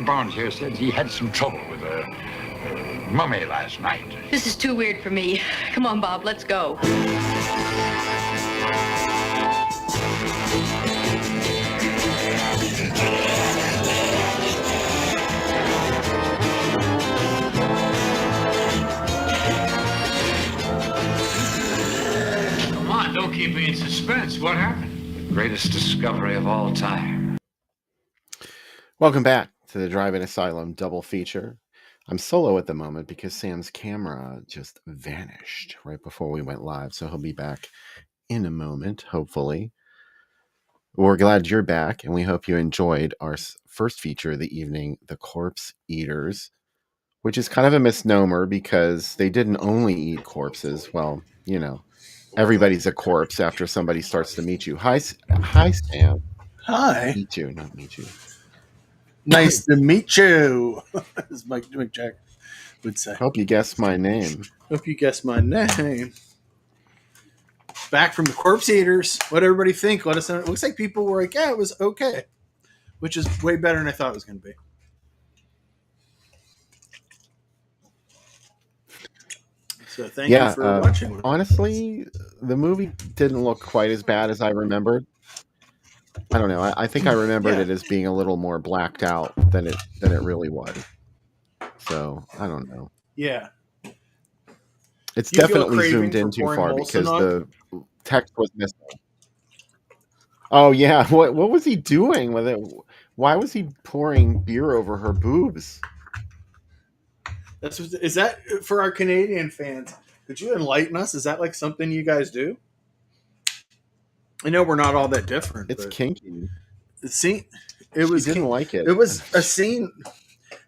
Barnes here said he had some trouble with a mummy last night. This is too weird for me. Come on, Bob, let's go. Come on, don't keep me in suspense. What happened? The greatest discovery of all time. Welcome back to the Drive-In Asylum double feature. I'm solo at the moment because Sam's camera just vanished right before we went live, so he'll be back in a moment, hopefully. We're glad you're back, and we hope you enjoyed our first feature of the evening, The Corpse Eaters, which is kind of a misnomer because they didn't only eat corpses. Well, you know, everybody's a corpse after somebody starts to meet you. Hi, Sam. Hi. Meet you, not meet you. Nice to meet you, as Mike Jack would say. Hope you guessed my name. Hope you guessed my name. Back from the Corpse Eaters. What everybody think? Let us know. It looks like people were like, yeah, it was okay. Which is way better than I thought it was going to be. So thank you for watching. Honestly, the movie didn't look quite as bad as I remembered. I don't know. I think I remembered it as being a little more blacked out than it really was. So I don't know. Yeah, it's definitely zoomed in too far because the text was missing. Oh yeah, what was he doing with it? Why was he pouring beer over her boobs? Is that for our Canadian fans? Could you enlighten us? Is that like something you guys do? I know we're not all that different. It's kinky. She didn't like it. It was a scene.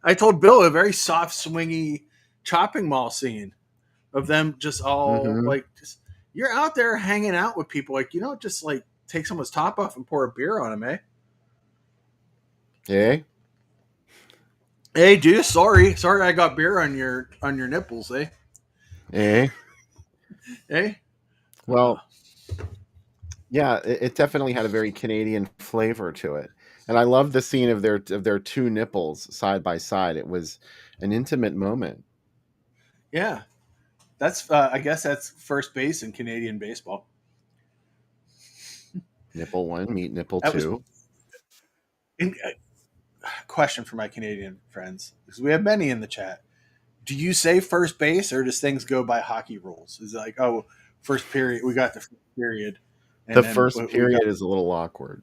I told Bill a very soft, swingy chopping mall scene of them just all you're out there hanging out with people. Like, you don't just like take someone's top off and pour a beer on them, eh? Yeah. Hey, dude, sorry I got beer on your nipples, eh? Eh? Eh? Well, yeah, it definitely had a very Canadian flavor to it. And I love the scene of their two nipples side by side. It was an intimate moment. Yeah. That's I guess that's first base in Canadian baseball. Nipple one, meet nipple two. Question for my Canadian friends, because we have many in the chat. Do you say first base, or does things go by hockey rules? Is it like, oh, first period, we got the first period. The first period is a little awkward.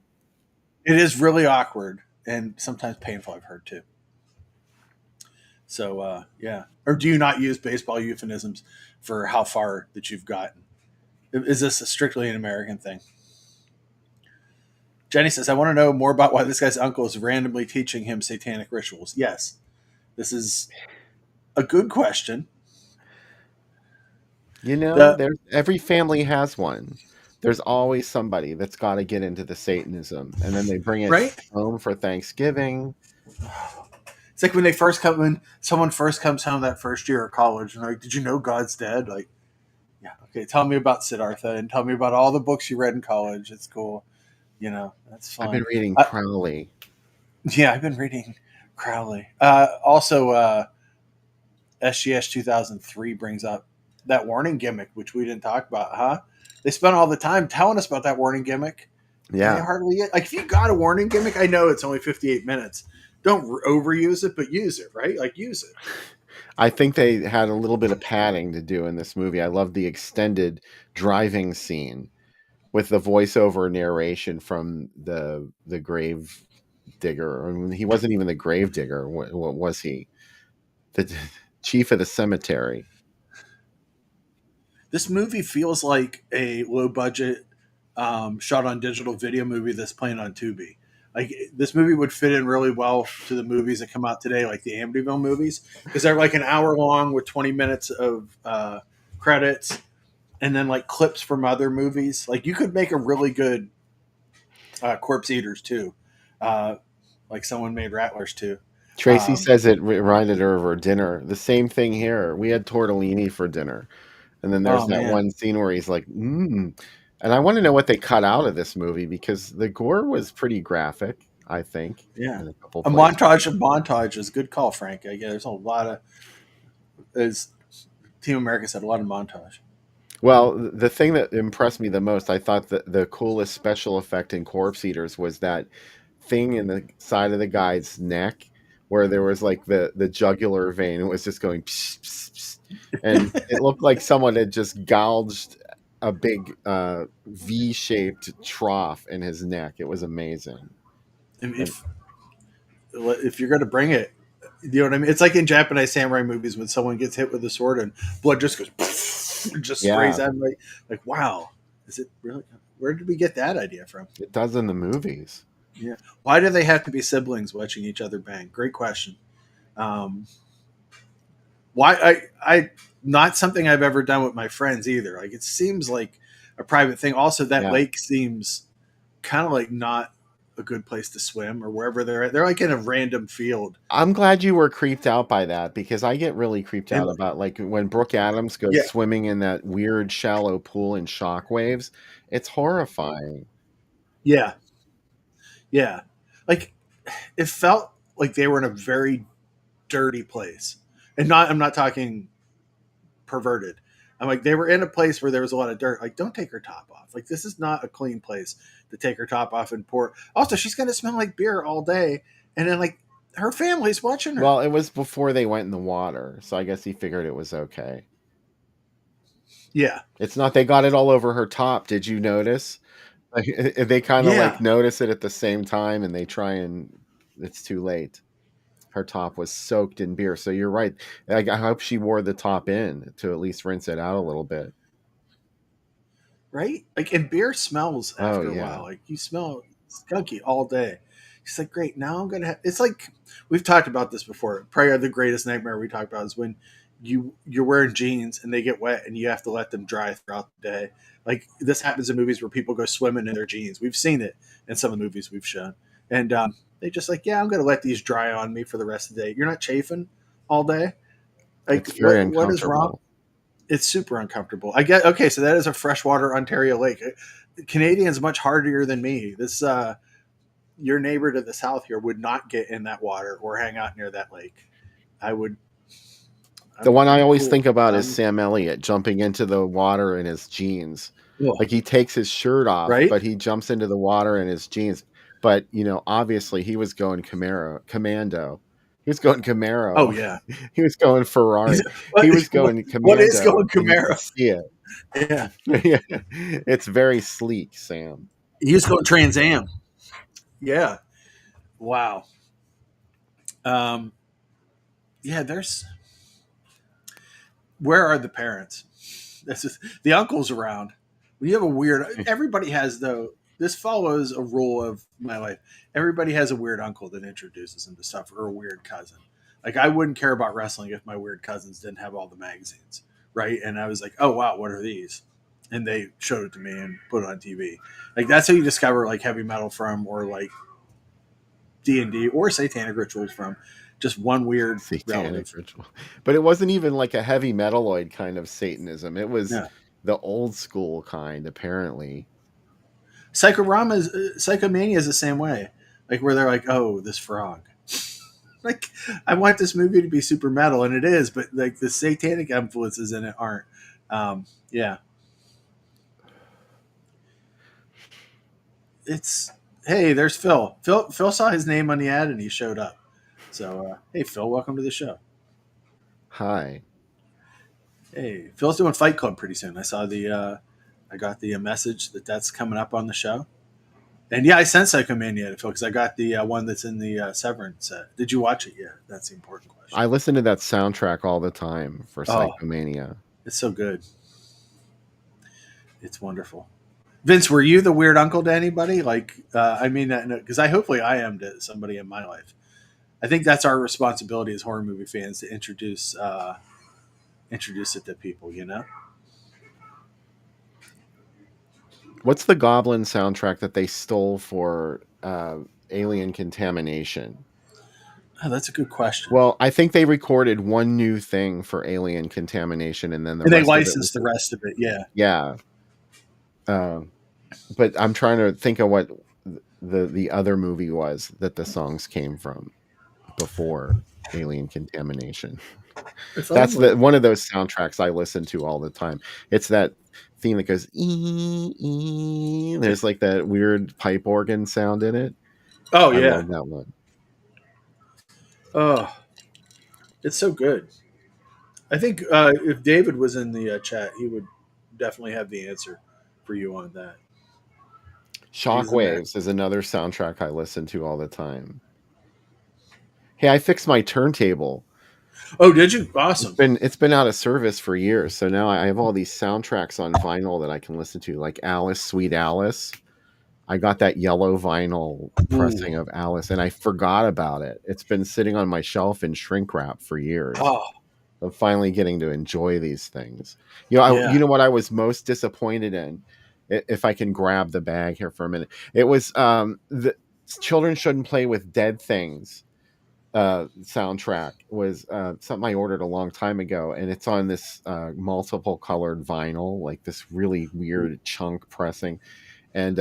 It is really awkward and sometimes painful, I've heard too. So, yeah. Or do you not use baseball euphemisms for how far that you've gotten? Is this strictly an American thing? Jenny says, I want to know more about why this guy's uncle is randomly teaching him satanic rituals. Yes, this is a good question. You know, every family has one. There's always somebody that's got to get into the Satanism, and then they bring it home for Thanksgiving. It's like when someone first comes home that first year of college, and they're like, did you know God's dead? Like, yeah, okay, tell me about Siddhartha, and tell me about all the books you read in college. It's cool. You know, that's fun. I've been reading Crowley. Yeah, I've been reading Crowley. Also, SGS 2003 brings up that warning gimmick, which we didn't talk about, huh? They spent all the time telling us about that warning gimmick. Yeah. They hardly, like, if you got a warning gimmick, I know it's only 58 minutes. Don't overuse it, but use it, right? Like, use it. I think they had a little bit of padding to do in this movie. I love the extended driving scene with the voiceover narration from the grave digger. I mean, he wasn't even the grave digger. What was he? The chief of the cemetery. This movie feels like a low budget shot on digital video movie that's playing on Tubi. Like, this movie would fit in really well to the movies that come out today, like the Amityville movies, because they're like an hour long with 20 minutes of credits and then like clips from other movies. Like, you could make a really good Corpse Eaters too. Like someone made Rattlers too. Tracy says it reminded her of her dinner. The same thing here. We had tortellini for dinner. And then there's one scene where he's like, And I want to know what they cut out of this movie, because the gore was pretty graphic. I think. Yeah, In a couple a places. montage of montages. Good call, Frank. I guess there's a lot of, as Team America said, a lot of montage. Well, the thing that impressed me the most, I thought that the coolest special effect in Corpse Eaters was that thing in the side of the guy's neck where there was like the jugular vein. It was just going, pss, pss, pss, and it looked like someone had just gouged a big V-shaped trough in his neck. It was amazing. And And, if you're going to bring it, you know what I mean. It's like in Japanese samurai movies when someone gets hit with a sword and blood just goes, just sprays yeah, out. Like wow, is it really? Where did we get that idea from? it does in the movies. Yeah. Why do they have to be siblings watching each other bang? Great question. Um, why I not something I've ever done with my friends either. Like it seems like a private thing. Also, that Yeah. lake seems kind of like not a good place to swim or wherever they're at. They're like in a random field. I'm glad you were creeped out by that because I get really creeped And out about like when Brooke Adams goes yeah, swimming in that weird shallow pool in shockwaves. It's horrifying. yeah, yeah. Like it felt like they were in a very dirty place. And not I'm not talking perverted. I'm like they were in a place where there was a lot of dirt. Like don't take her top off. Like this is not a clean place to take her top off and pour. Also, she's going to smell like beer all day and then like her family's watching her. Well, it was before they went in the water, so I guess he figured it was okay. Yeah. It's not they got it all over her top. Did you notice? Like, they kind of Yeah. like notice it at the same time and they try and it's too late. Her top was soaked in beer. So you're right. I hope she wore the top in to at least rinse it out a little bit. Right? Like, and beer smells Oh, after a yeah. while. Like, you smell skunky all day. She's like, great, now I'm going to have. It's like, we've talked about this before. Probably the greatest nightmare we talked about is when you're wearing jeans and they get wet and you have to let them dry throughout the day. Like, this happens in movies where people go swimming in their jeans. We've seen it in some of the movies we've shown. And they just like, yeah, I'm going to let these dry on me for the rest of the day. You're not chafing all day? Like, It's very what is wrong? uncomfortable. It's super uncomfortable. I get okay, so that is a freshwater Ontario lake. Canadians much hardier than me. This your neighbor to the south here would not get in that water or hang out near that lake. I would. The one I I'm always cool. think about is Sam Elliott jumping into the water in his jeans. Yeah. Like he takes his shirt off, Right? but he jumps into the water in his jeans. But you know, obviously he was going commando. He was going Camaro. Oh yeah. He was going Ferrari. He was going commando. What is going and you can Camaro? see it. Yeah. Yeah. It's very sleek, Sam. He's going Trans Am. Yeah. Wow. Yeah, there's where are the parents? This is the uncle's around. When you have a weird everybody has though this follows a rule of my life. Everybody has a weird uncle that introduces them to stuff or a weird cousin. Like I wouldn't care about wrestling if my weird cousins didn't have all the magazines, right? And I was like, "Oh wow, what are these?" And they showed it to me and put it on TV. Like that's how you discover like heavy metal from or like D&D or satanic rituals from just one weird Satanic ritual. But it wasn't even like a heavy metaloid kind of Satanism. It was the old school kind, apparently. Psychomania is the same way. Like where they're like, "Oh, this frog." Like I want this movie to be super metal, and it is, but like the satanic influences in it aren't. Yeah. It's hey, there's Phil. Phil saw his name on the ad and he showed up. So hey, Phil, welcome to the show. Hi. Hey, Phil's doing Fight Club pretty soon. I saw I got the message that's coming up on the show. And yeah, I sent Psychomania to Phil because I got the one that's in the Severance set. Did you watch it yet? That's the important question. I listen to that soundtrack all the time for Psychomania. It's so good. It's wonderful. Vince, were you the weird uncle to anybody? Like, I mean, because hopefully I am to somebody in my life. I think that's our responsibility as horror movie fans to introduce it to people, you know? What's the Goblin soundtrack that they stole for Alien Contamination? Oh, that's a good question. Well, I think they recorded one new thing for Alien Contamination, and then they licensed the rest of it. Yeah, yeah. But I'm trying to think of what the other movie was that the songs came from before Alien Contamination. If That's only. one of those soundtracks I listen to all the time. It's that theme that goes there's like that weird pipe organ sound in it. Oh I yeah. love that one. Oh, it's so good. I think if David was in the chat, he would definitely have the answer for you on that. He's in there. Shockwaves is another soundtrack I listen to all the time. Hey, I fixed my turntable. Oh, did you? It's Awesome. been out of service for years, so now I have all these soundtracks on vinyl that I can listen to, like Alice, Sweet Alice. I got that yellow vinyl Ooh. pressing of Alice, and I forgot about it. It's been sitting on my shelf in shrink wrap for years. Oh, I'm finally getting to enjoy these things. yeah. You know what I was most disappointed in, if I can grab the bag here for a minute. It was the Children Shouldn't Play with Dead Things soundtrack was something I ordered a long time ago, and it's on this multiple colored vinyl, like this really weird chunk pressing. And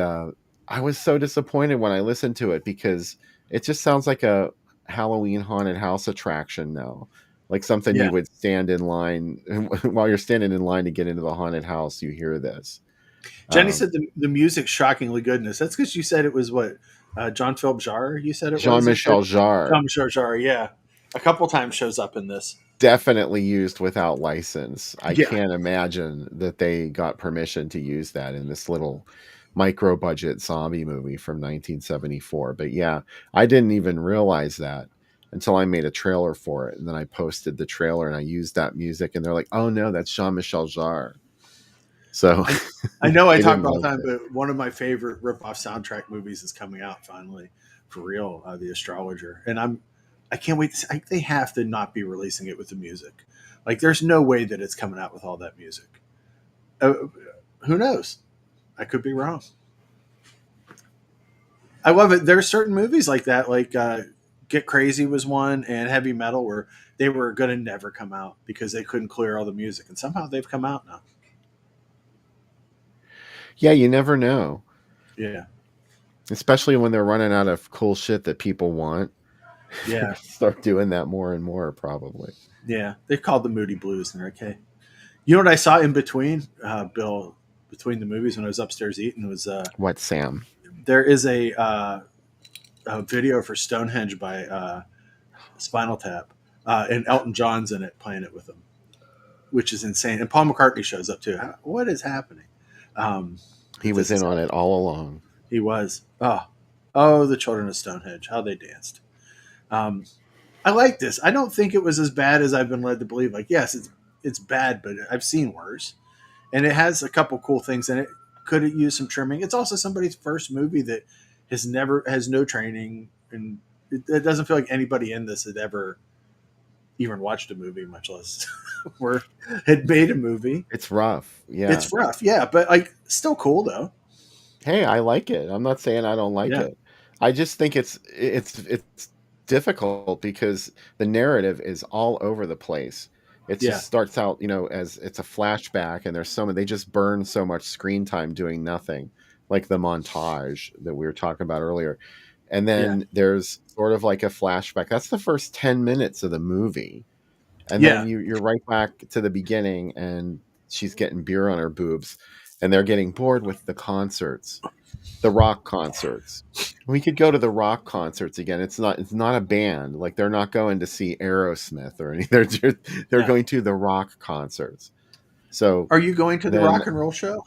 I was so disappointed when I listened to it because it just sounds like a Halloween haunted house attraction now. Like something Yeah. you would stand in line while you're standing in line to get into the haunted house, you hear this. Jenny Um, said the music's shockingly goodness. That's because you said it was what John Philip Jarre. You said it Jean was. Michel John Jarre, Michel Jarre. Yeah, a couple times shows up in this. definitely used without license. I Yeah. can't imagine that they got permission to use that in this little micro budget zombie movie from 1974. But yeah, I didn't even realize that until I made a trailer for it. And then I posted the trailer and I used that music, and they're like, oh no, that's Jean Michel Jarre. So I know I they talk didn't all the like time, it. but one of my favorite rip-off soundtrack movies is coming out finally, for real. The Astrologer, and I can't wait. They have to not be releasing it with the music. Like, there's no way that it's coming out with all that music. Uh, who knows? I could be wrong. I love it. There's certain movies like that, like Get Crazy was one, and Heavy Metal, where they were going to never come out because they couldn't clear all the music, and somehow they've come out now. Yeah, you never know. Yeah, Especially when they're running out of cool shit that people want. They're yeah, gonna start doing that more and more, probably. yeah. They called the Moody Blues, and they're okay. You know what I saw in between, Bill, between the movies when I was upstairs eating was What, Sam? there is a video for Stonehenge by Spinal Tap, and Elton John's in it playing it with them, which is insane. And Paul McCartney shows up too. What is happening? Um, He was this in is on it all along. He was. Oh, the children of Stonehenge, how they danced. Um, I like this. I don't think it was as bad as I've been led to believe. Like, yes, it's bad, but I've seen worse, and it has a couple cool things in it. Could it use some trimming? It's also somebody's first movie that has no training, and it doesn't feel like anybody in this had ever even watched a movie, much less or had made a movie. It's rough. Yeah. It's rough, yeah, but like still cool though. Hey, I like it. I'm not saying I don't like Yeah, it. I just think it's difficult because the narrative is all over the place. It yeah, just starts out, as it's a flashback, and there's so many, they just burn so much screen time doing nothing, like the montage that we were talking about earlier. And yeah, then there's sort of like a flashback. That's the first 10 minutes of the movie. And then yeah. you're right back to the beginning, and she's getting beer on her boobs, and they're getting bored with the concerts, the rock concerts. We could go to the rock concerts again. It's not a band. Like, they're not going to see Aerosmith or anything. They're Yeah. going to the rock concerts. So Are you going to the then rock and roll show?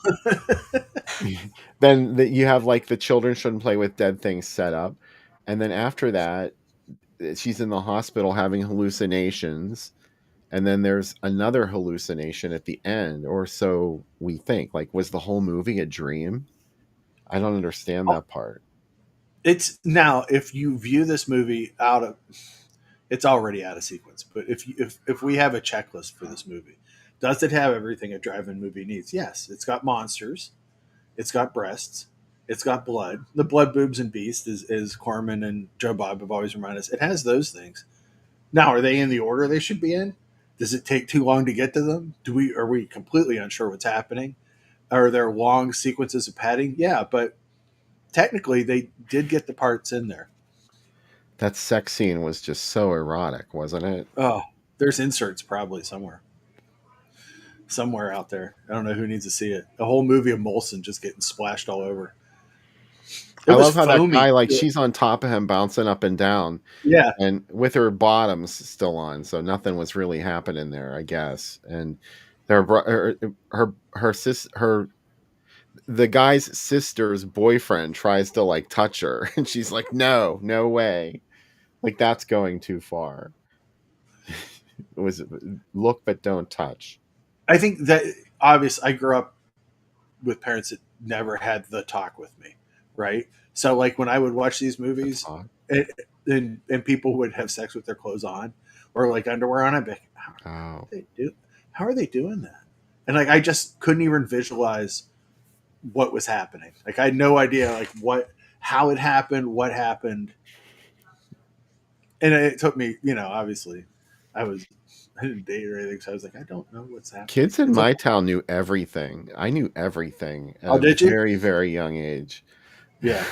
you have like the Children Shouldn't Play with Dead Things set up, and then after that, she's in the hospital having hallucinations. And then there's another hallucination at the end, or so we think. Like, was the whole movie a dream? I don't understand that part. It's now if you view this movie out of it's already out of sequence. But if we have a checklist for this movie, does it have everything a drive-in movie needs? Yes, it's got monsters, it's got breasts, it's got blood. The blood, boobs, and beast is Corman and Joe Bob have always reminded us. It has those things. Now, are they in the order they should be in? Does it take too long to get to them? Are we completely unsure what's happening? Are there long sequences of padding? Yeah, but technically they did get the parts in there. That sex scene was just so erotic, wasn't it? Oh, there's inserts probably somewhere out there. I don't know who needs to see it. A whole movie of Molson just getting splashed all over. It I was love how that foamy. guy, like, she's on top of him, bouncing up and down, Yeah, and with her bottoms still on, so nothing was really happening there, I guess. And her the guy's sister's boyfriend tries to like touch her, and she's like, "No, no way!" Like that's going too far. It was look but don't touch. I think that obvious. I grew up with parents that never had the talk with me, right? So like when I would watch these The movies, talk. and people would have sex with their clothes on or like underwear on, I'd be like, Oh, how are they doing that? And like I just couldn't even visualize what was happening. Like I had no idea like how it happened, what happened. And it took me, obviously I didn't date or anything, so I was like, I don't know what's happening. kids in It's like, my town knew everything. I knew everything at oh, a did you? very, very young age. Yeah.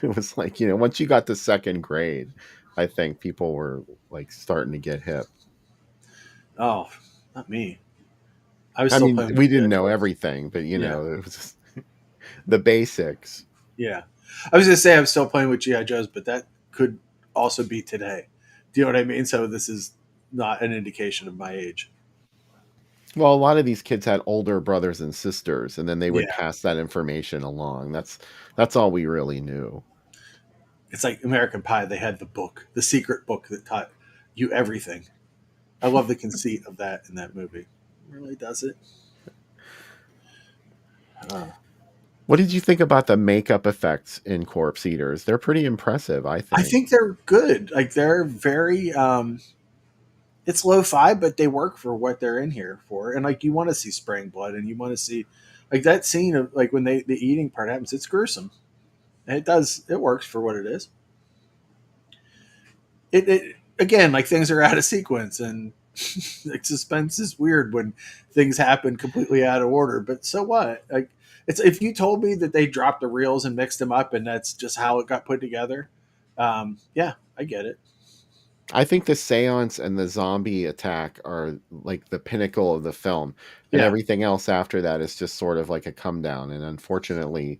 It was like, once you got to second grade, I think people were like starting to get hip. Oh, not me. I was I still mean, playing with we didn't GI know Joes. everything, but Yeah. it was just the basics. Yeah. I was gonna say I'm still playing with GI Joes, but that could also be today. Do you know what I mean? So this is not an indication of my age. Well, a lot of these kids had older brothers and sisters, and then they would Yeah. pass that information along. That's all we really knew. It's like American Pie. They had the book, the secret book that taught you everything. I love the conceit of that in that movie. It really does it. Uh, What did you think about the makeup effects in Corpse Eaters? They're pretty impressive, I I think. think they're good. Like they're very it's lo-fi, but they work for what they're in here for. And like you want to see spraying blood, and you want to see like that scene of like when the eating part happens. It's gruesome. And it does. It works for what it is. It again, like things are out of sequence, and like suspense is weird when things happen completely out of order. But so what? Like it's if you told me that they dropped the reels and mixed them up, and that's just how it got put together. Yeah, I get it. I think the seance and the zombie attack are like the pinnacle of the film, and Yeah, everything else after that is just sort of like a come down. And unfortunately,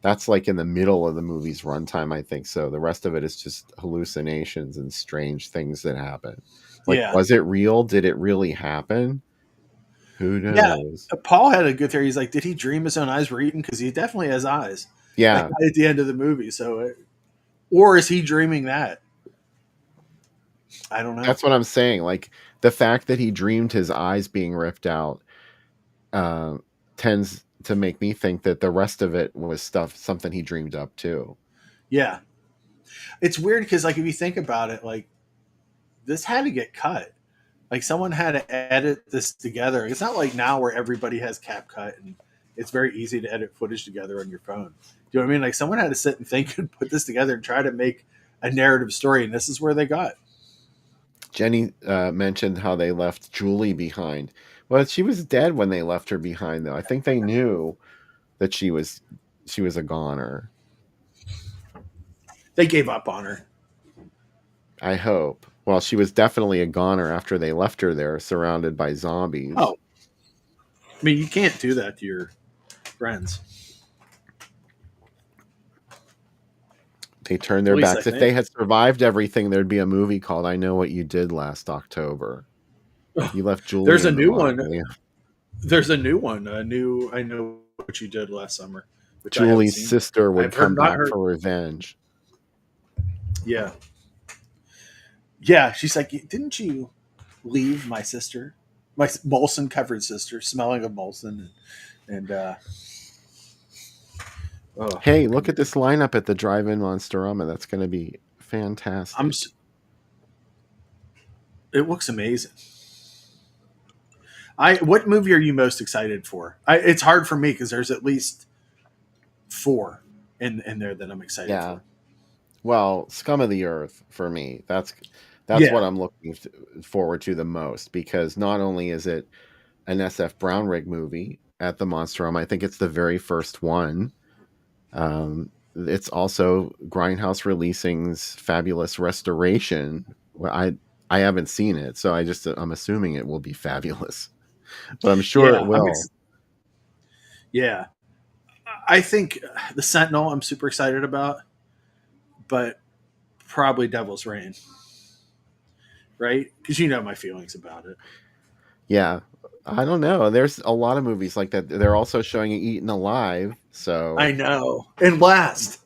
that's like in the middle of the movie's runtime, I think. So the rest of it is just hallucinations and strange things that happen. Like, yeah, was it real? Did it really happen? Who yeah. knows? Paul had a good theory. He's like, did he dream his own eyes were eaten? Because he definitely has eyes. Like Yeah, right at the end of the movie. Or is he dreaming that? I don't know. that's what I'm saying. Like the fact that he dreamed his eyes being ripped out uh, tends to make me think that the rest of it was something he dreamed up too. Yeah, it's weird because like if you think about it, like this had to get cut. Like someone had to edit this together. It's not like now where everybody has CapCut and it's very easy to edit footage together on your phone. Do you know what I mean? Like someone had to sit and think and put this together and try to make a narrative story, and this is where they got. Jenny mentioned how they left Julie behind. Well, she was dead when they left her behind, though. I think they knew that she was a goner. They gave up on her. I hope. Well, she was definitely a goner after they left her there, surrounded by zombies. Oh, I mean, you can't do that to your friends. They turned At their least I backs. If think. they had survived everything, there'd be a movie called "I Know What You Did Last October." You left Julie. There's a in the new bottom. one. Yeah. There's a new one. A new. I know what you did last summer, which I haven't Julie's seen. sister would I've heard come not back heard. for revenge. Yeah, yeah. She's like, didn't you leave my sister, my Molson covered sister, smelling of Molson, and oh, Hey, look at this lineup at the Drive-In Monsterama. That's going to be fantastic. it looks amazing. What movie are you most excited for? It's hard for me because there's at least four in there that I'm excited Yeah. for. Well, Scum of the Earth for me. That's Yeah, what I'm looking forward to the most, because not only is it an SF Brown Rig movie at the Monsterama, I think it's the very first one. it's also Grindhouse Releasing's fabulous restoration. Well, I haven't seen it, so I'm assuming it will be fabulous, but I'm sure it Yeah, will. yeah. I think the Sentinel I'm super excited about, but probably Devil's Reign, right? Because you know my feelings about it. Yeah, I don't know. There's a lot of movies like that. They're also showing Eaten Alive, so I know. And last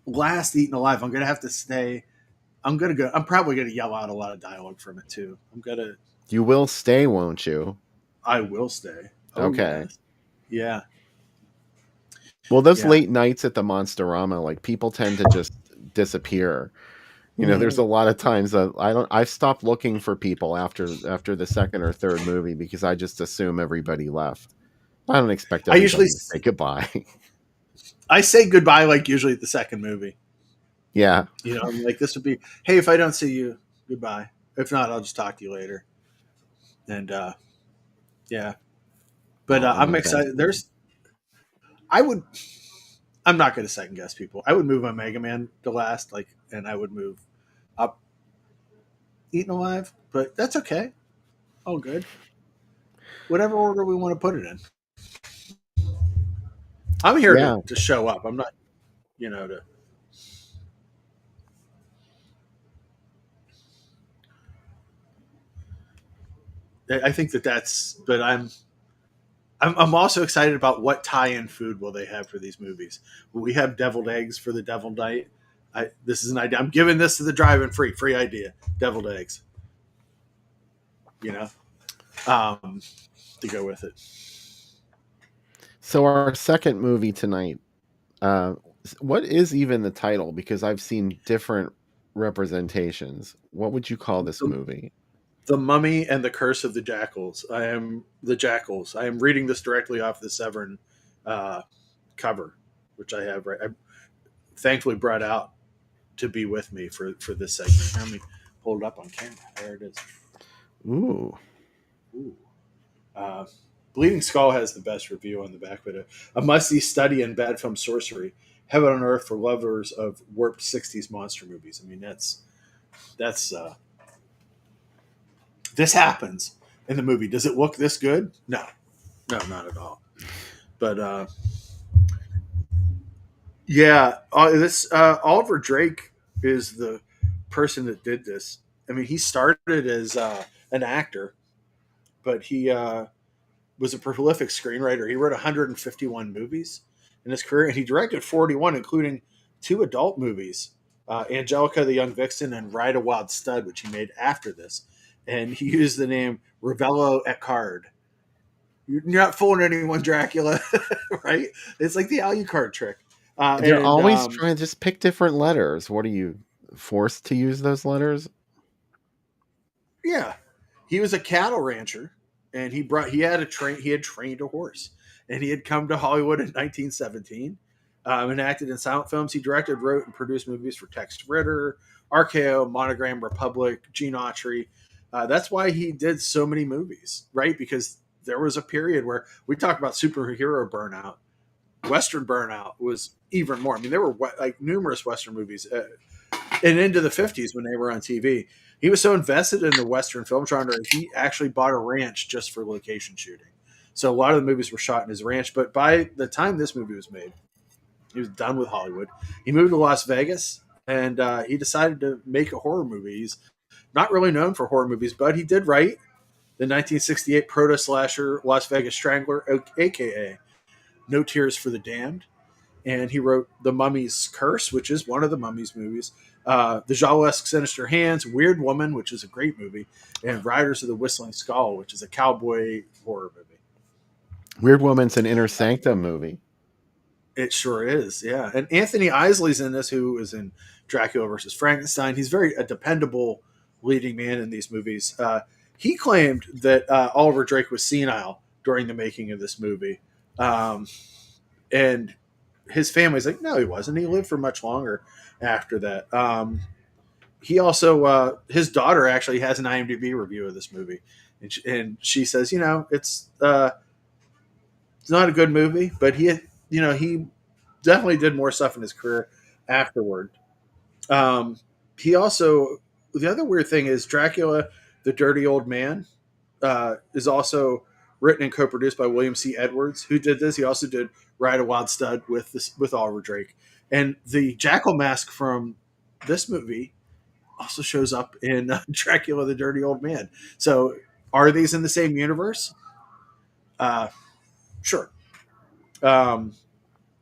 Eaten Alive, I'm gonna have to stay. I'm gonna go. I'm probably gonna yell out a lot of dialogue from it too. I'm gonna. you will stay, won't you? I will stay. Oh Okay. yes. Yeah. Well, those Yeah. late nights at the Monsterama, like people tend to just disappear. There's a Mhm. lot of times that I've stopped looking for people after the second or third movie because I just assume everybody left. I don't expect I usually everybody to say goodbye. I say goodbye like usually at the second movie. Yeah. You know, I'm like this would be, hey, if I don't see you, goodbye. If not, I'll just talk to you later. And yeah, but Well, I'm I'm excited. invested. I would. I'm not going to second guess people. I would move my Mega Man to last, like, and I would move up Eaten Alive, but that's okay. All good. Whatever order we want to put it in. I'm here Yeah. to show up. I'm not, you know, to. I think that's, but I'm also excited about what tie-in food will they have for these movies. Will we have deviled eggs for the deviled night? This is an idea. I'm giving this to the drive-in free idea. Deviled eggs, you know, um, to go with it. So our second movie tonight, uh, what is even the title? Because I've seen different representations. What would you call this The, movie? the Mummy and the Curse of the Jackals. I am the Jackals. I am reading this directly off the Severn uh, cover, which I have right. I thankfully brought out to be with me for this segment. Let me hold it up on camera. There it is. Ooh. Ooh. Uh, Bleeding Skull has the best review on the back of it. A must-see study in bad film sorcery, heaven on earth for lovers of warped '60s monster movies. I mean, that's this happens in the movie. Does it look this good? No, no, not at all. But yeah, this Oliver Drake is the person that did this. I mean, he started as an actor, but he was a prolific screenwriter. He wrote 151 movies in his career, and he directed 41, including two adult movies, Angelica the Young Vixen and Ride a Wild Stud, which he made after this. And he used the name Ravello et Card. You're not fooling anyone, Dracula, right? It's like the Alucard trick. They're And always trying to just pick different letters. What are you forced to use those letters? Yeah, he was a cattle rancher, and he had trained a horse, and he had come to Hollywood in 1917, and acted in silent films. He directed, wrote, and produced movies for Tex Ritter, RKO, Monogram, Republic, Gene Autry. That's why he did so many movies, right? Because there was a period where we talk about superhero burnout. Western burnout was even more. I mean, there were like numerous Western movies and into the 50s when they were on TV. He was so invested in the Western film genre, he actually bought a ranch just for location shooting. So a lot of the movies were shot in his ranch. But by the time this movie was made, he was done with Hollywood. He moved to Las Vegas and he decided to make a horror movie. He's not really known for horror movies, but he did write the 1968 proto slasher Las Vegas Strangler, aka No Tears for the Damned, and he wrote The Mummy's Curse, which is one of the Mummy's movies, The Jawesque Sinister Hands, Weird Woman, which is a great movie, and Riders of the Whistling Skull, which is a cowboy horror movie. Weird Woman's an Inner Sanctum movie. It sure is, yeah. And Anthony Isley's in this, who is in Dracula versus Frankenstein. He's very a dependable leading man in these movies. He claimed that Oliver Drake was senile during the making of this movie. And his family's like, no, he wasn't. He lived for much longer after that. He also, his daughter actually has an IMDb review of this movie, and she says, it's not a good movie, but he definitely did more stuff in his career afterward. Um, he also, the other weird thing is Dracula, the Dirty Old Man, is also written and co-produced by William C. Edwards, who did this. He also did Ride a Wild Stud with Oliver Drake, and the jackal mask from this movie also shows up in Dracula, the Dirty Old Man. So, are these in the same universe? Uh, sure. Um,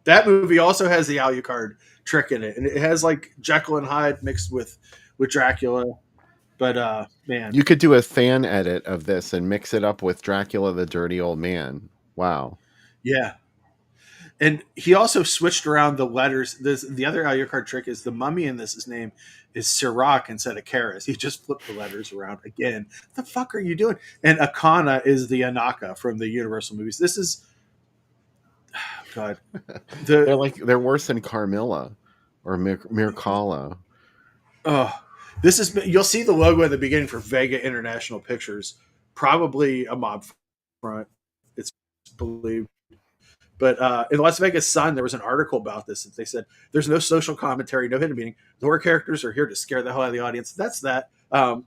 that movie also has the Alucard trick in it, and it has like Jekyll and Hyde mixed with Dracula. But man, You could do a fan edit of this and mix it up with Dracula the Dirty Old Man. Wow. yeah. And he also switched around the letters. The other Alucard trick is the mummy in this. His name is Sirach instead of Karis. He just flipped the letters around again. What the fuck are you doing? And Akana is the Anaka from the Universal movies. This is God. They're worse than Carmilla or Mircalla. Oh, this is you'll see the logo at the beginning for Vega International Pictures, probably a mob front. It's believed, but in Las Vegas Sun, there was an article about this. They said there's no social commentary, no hidden meaning. The horror characters are here to scare the hell out of the audience. That's that.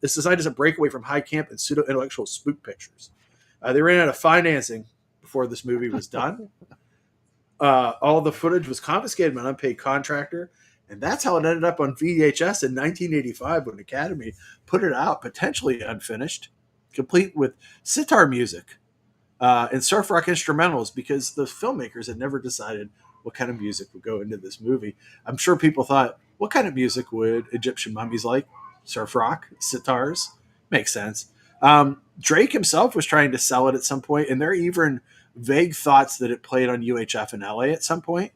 It's designed as a breakaway from high camp and pseudo intellectual spook pictures. They ran out of financing before this movie was done. All the footage was confiscated by an unpaid contractor. And that's how it ended up on VHS in 1985 when Academy put it out, potentially unfinished, complete with sitar music and surf rock instrumentals, because the filmmakers had never decided what kind of music would go into this movie. I'm sure people thought, what kind of music would Egyptian mummies like? Surf rock, sitars, makes sense. Drake himself was trying to sell it at some point, and there are even vague thoughts that it played on UHF in LA at some point.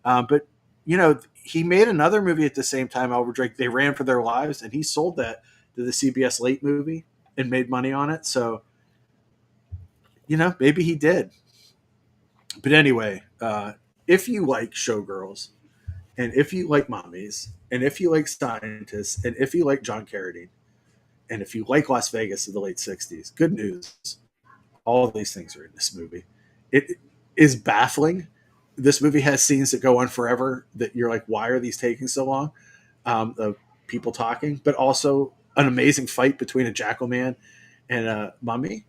But you know, he made another movie at the same time, Oliver Drake. They Ran for Their Lives, and he sold that to the CBS Late movie and made money on it. So, you know, maybe he did. But anyway, if you like showgirls, and if you like mummies, and if you like scientists, and if you like John Carradine, and if you like Las Vegas in the late 60s, good news. All of these things are in this movie. It is baffling. This movie has scenes that go on forever that you're like, why are these taking so long? Of people talking, but also an amazing fight between a jackal man and a mummy,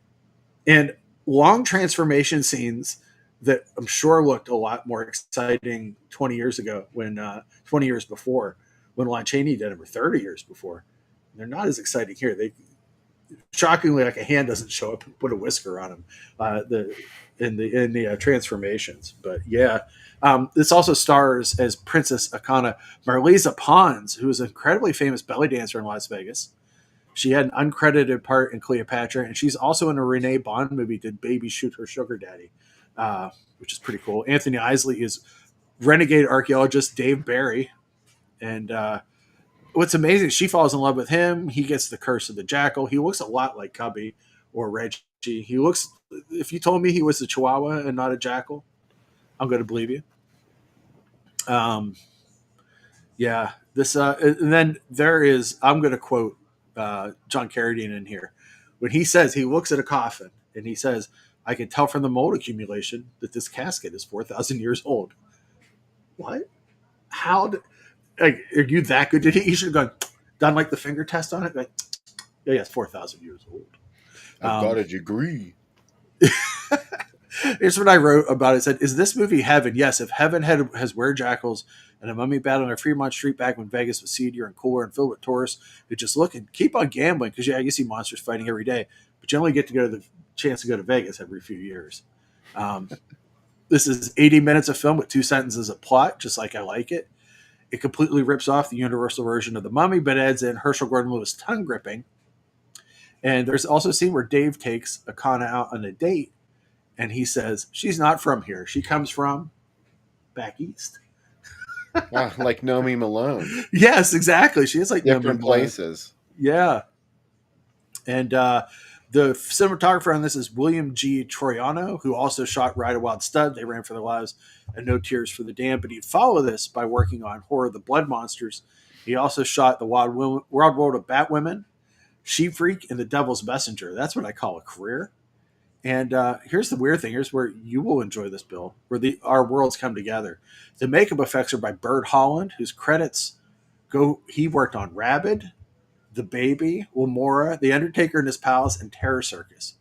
and long transformation scenes that I'm sure looked a lot more exciting 20 years ago when 20 years before when Lon Chaney did them, or 30 years before. They're not as exciting here. They shockingly, like, a hand doesn't show up and put a whisker on him in the transformations. But yeah, this also stars as Princess Akana Marlisa Pons, who is an incredibly famous belly dancer in Las Vegas. She had an uncredited part in Cleopatra, and she's also in a Renee Bond movie, Did Baby Shoot Her Sugar Daddy, which is pretty cool. Anthony Isley is renegade archaeologist Dave Barry, and what's amazing, she falls in love with him. He gets the curse of the jackal. He looks a lot like Cubby or Reggie. He looks, if you told me he was a Chihuahua and not a jackal, I'm going to believe you. Yeah, this, and then there is, I'm going to quote John Carradine in here. When he says, he looks at a coffin and he says, I can tell from the mold accumulation that this casket is 4,000 years old. What? How? Like, are you that good? He should have done like the finger test on it. Like, yeah, it's 4,000 years old. I've got a degree. Here's what I wrote about it. It said, is this movie heaven? Yes, if heaven has werejackals and a mummy battle on Fremont Street back when Vegas was seedier and cooler and filled with tourists who just look and keep on gambling, because yeah, you see monsters fighting every day, but you only get to go to the chance to go to Vegas every few years. This is 80 minutes of film with 2 sentences of plot, just like I like it. It completely rips off the Universal version of The Mummy, but adds in Herschel Gordon Lewis tongue gripping. And there's also a scene where Dave takes Akana out on a date, and he says, she's not from here. She comes from back east. Like Nomi Malone. Yes, exactly. She is like different places. Yeah. And the cinematographer on this is William G. Troiano, who also shot Ride a Wild Stud, They Ran for Their Lives, and No Tears for the Damned. But he'd follow this by working on Horror of the Blood Monsters. He also shot The Wild World of Batwomen, Sheep Freak, and The Devil's Messenger. That's what I call a career. And here's the weird thing. Here's where you will enjoy this, Bill, where our worlds come together. The makeup effects are by Bert Holland, whose credits go. He worked on Rabid, The Baby, Wilmora, The Undertaker and His Pals, and Terror Circus.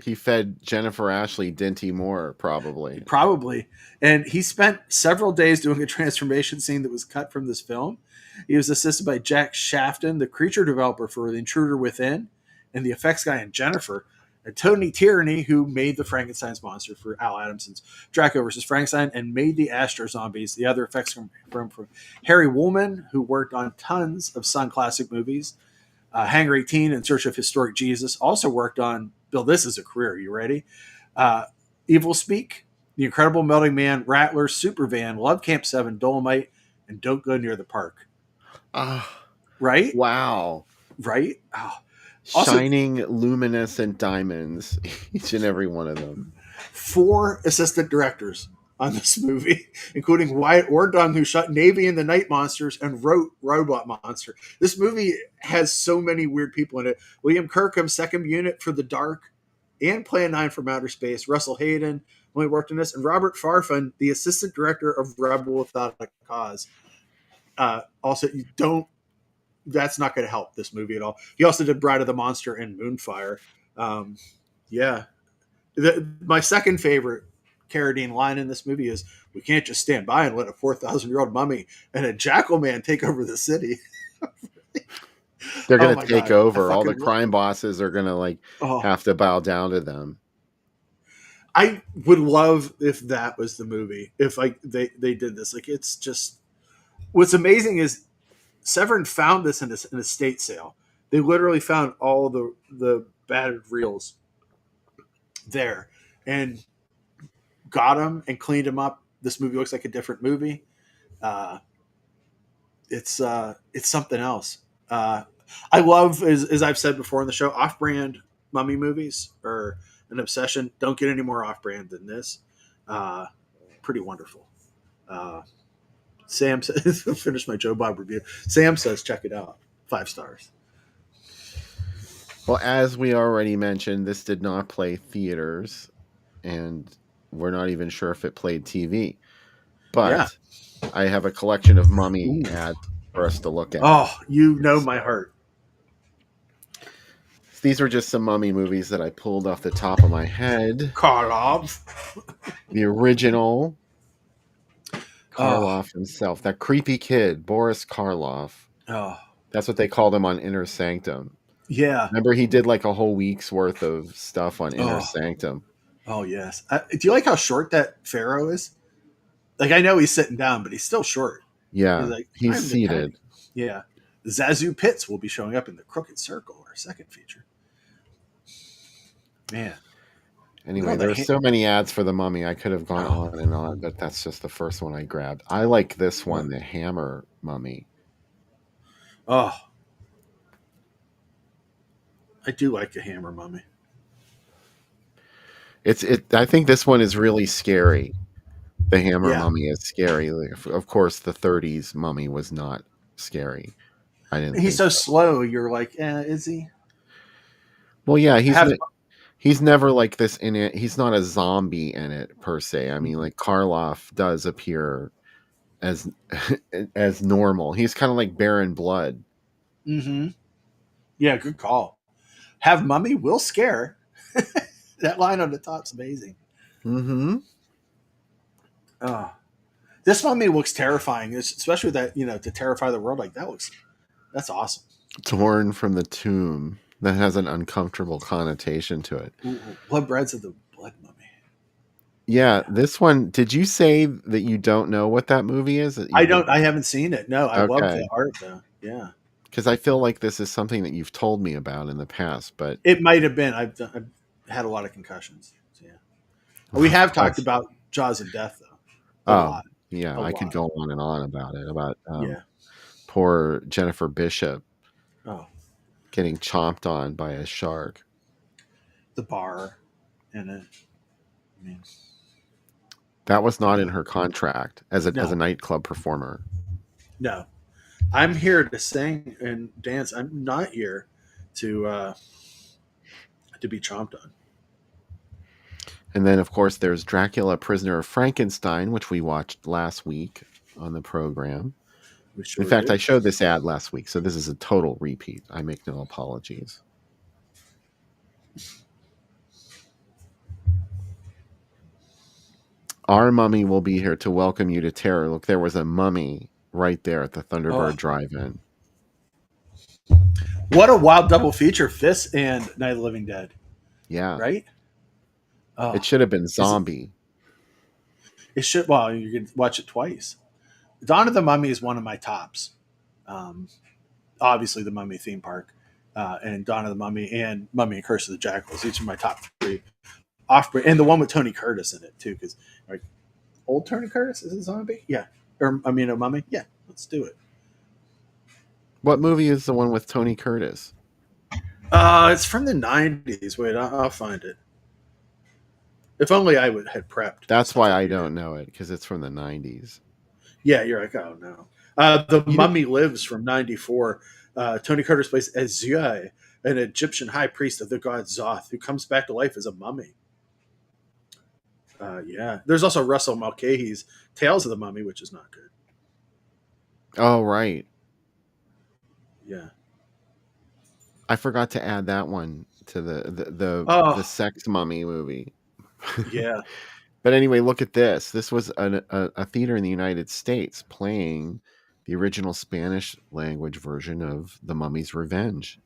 He fed Jennifer Ashley Dinty Moore, probably. Probably. And he spent several days doing a transformation scene that was cut from this film. He was assisted by Jack Shafton, the creature developer for The Intruder Within, and the effects guy in Jennifer, and Tony Tierney, who made the Frankenstein's monster for Al Adamson's Dracula vs. Frankenstein and made the Astro Zombies. The other effects from Harry Woolman, who worked on tons of Sun classic movies. Hangar 18, In Search of Historic Jesus, also worked on, Bill, this is a career. You ready? Evil Speak, The Incredible Melting Man, Rattler, Supervan, Love Camp 7, Dolomite, and Don't Go Near the Park. Right? Wow. Right? Oh. Shining luminescent diamonds, each and every one of them. 4 assistant directors on this movie, including Wyatt Ordung, who shot Navy and the Night Monsters and wrote Robot Monster. This movie has so many weird people in it. William Kirkham, second unit for The Dark and Plan 9 from Outer Space. Russell Hayden only worked in this. And Robert Farfan, the assistant director of Rebel Without a Cause. Also, that's not going to help this movie at all. He also did Bride of the Monster and Moonfire. Yeah. My second favorite Carradine line in this movie is, we can't just stand by and let a 4,000-year-old mummy and a jackal man take over the city. They're going to take over. All the crime bosses are going to have to bow down to them. I would love if that was the movie, if they did this. It's just, what's amazing is Severin found this in an estate sale. They literally found all the battered reels there and got them and cleaned them up. This movie looks like a different movie. It's something else. I love, as I've said before in the show, off-brand mummy movies are an obsession. Don't get any more off-brand than this. Pretty wonderful. Sam says, finish my Joe Bob review. Sam says, check it out. 5 stars. Well, as we already mentioned, this did not play theaters, and we're not even sure if it played TV. But I have a collection of mummy ads for us to look at. Oh, you know my heart. These were just some mummy movies that I pulled off the top of my head. Karloff. The original. Karloff himself. That creepy kid, Boris Karloff. Oh. That's what they called him on Inner Sanctum. Yeah. Remember, he did like a whole week's worth of stuff on Inner Sanctum. Oh, yes. Do you like how short that pharaoh is? Like, I know he's sitting down, but he's still short. Yeah, he's seated. Yeah. Zazu Pitts will be showing up in The Crooked Circle, our second feature. Man. Anyway, there are so many ads for the mummy. I could have gone on and on, but that's just the first one I grabbed. I like this one, the Hammer Mummy. Oh. I do like the Hammer Mummy. I think this one is really scary. The Hammer Mummy is scary. Of course, the 30s mummy was not scary. He's so slow. You're like, is he? Well, yeah, he's never like this in it. He's not a zombie in it per se. I mean, like Karloff does appear as normal. He's kind of like Baron Blood. Mm-hmm. Yeah, good call. Have mummy will scare. That line on the top's amazing. Mm-hmm. This mummy looks terrifying, especially that, to terrify the world like that that's awesome. Torn from the tomb. That has an uncomfortable connotation to it. Bloodbreads of the Blood Mummy. Yeah, this one. Did you say that you don't know what that movie is? I haven't seen it. No, I love the art though. Yeah. Because I feel like this is something that you've told me about in the past, but it might have been. I've had a lot of concussions. So yeah. We have talked about Jaws of Death though. A lot. Yeah, I could go on and on about it. About poor Jennifer Bishop. Getting chomped on by a shark. The bar in it. I mean, that was not in her contract as a nightclub performer. No. I'm here to sing and dance. I'm not here to be chomped on. And then, of course, there's Dracula, Prisoner of Frankenstein, which we watched last week on the program. We In sure fact, I did. showed this ad last week, so this is a total repeat. I make no apologies. Our mummy will be here to welcome you to terror. Look, there was a mummy right there at the Thunderbird Oh, Drive-In. what a wild double feature! This and Night of the Living Dead, Yeah. right? It Oh, should have been is it? Zombie. It should. Well, you can watch it twice. Dawn of the Mummy is one of my tops. Um, Obviously, the Mummy theme park, and Dawn of the Mummy, and Mummy and Curse of the Jackals. Each of my top three. And the one with Tony Curtis in it too, because like old Tony Curtis is a zombie. Yeah, or I mean a mummy. Yeah, let's do it. What movie is the one with Tony Curtis? It's from the '90s. Wait, I'll find it. If only I had prepped That's stuff why like I you don't did. know it, because it's from the 90s. Yeah, you're like, oh no. The You know, Mummy Lives from '94. Tony Curtis plays Azui, an Egyptian high priest of the god Zoth, who comes back to life as a mummy. Yeah. There's also Russell Mulcahy's Tales of the Mummy, which is not good. oh, right. Yeah. I forgot to add that one to the Oh, sex mummy movie. yeah. But anyway, look at this. This was a theater in the United States playing the original Spanish language version of The Mummy's Revenge.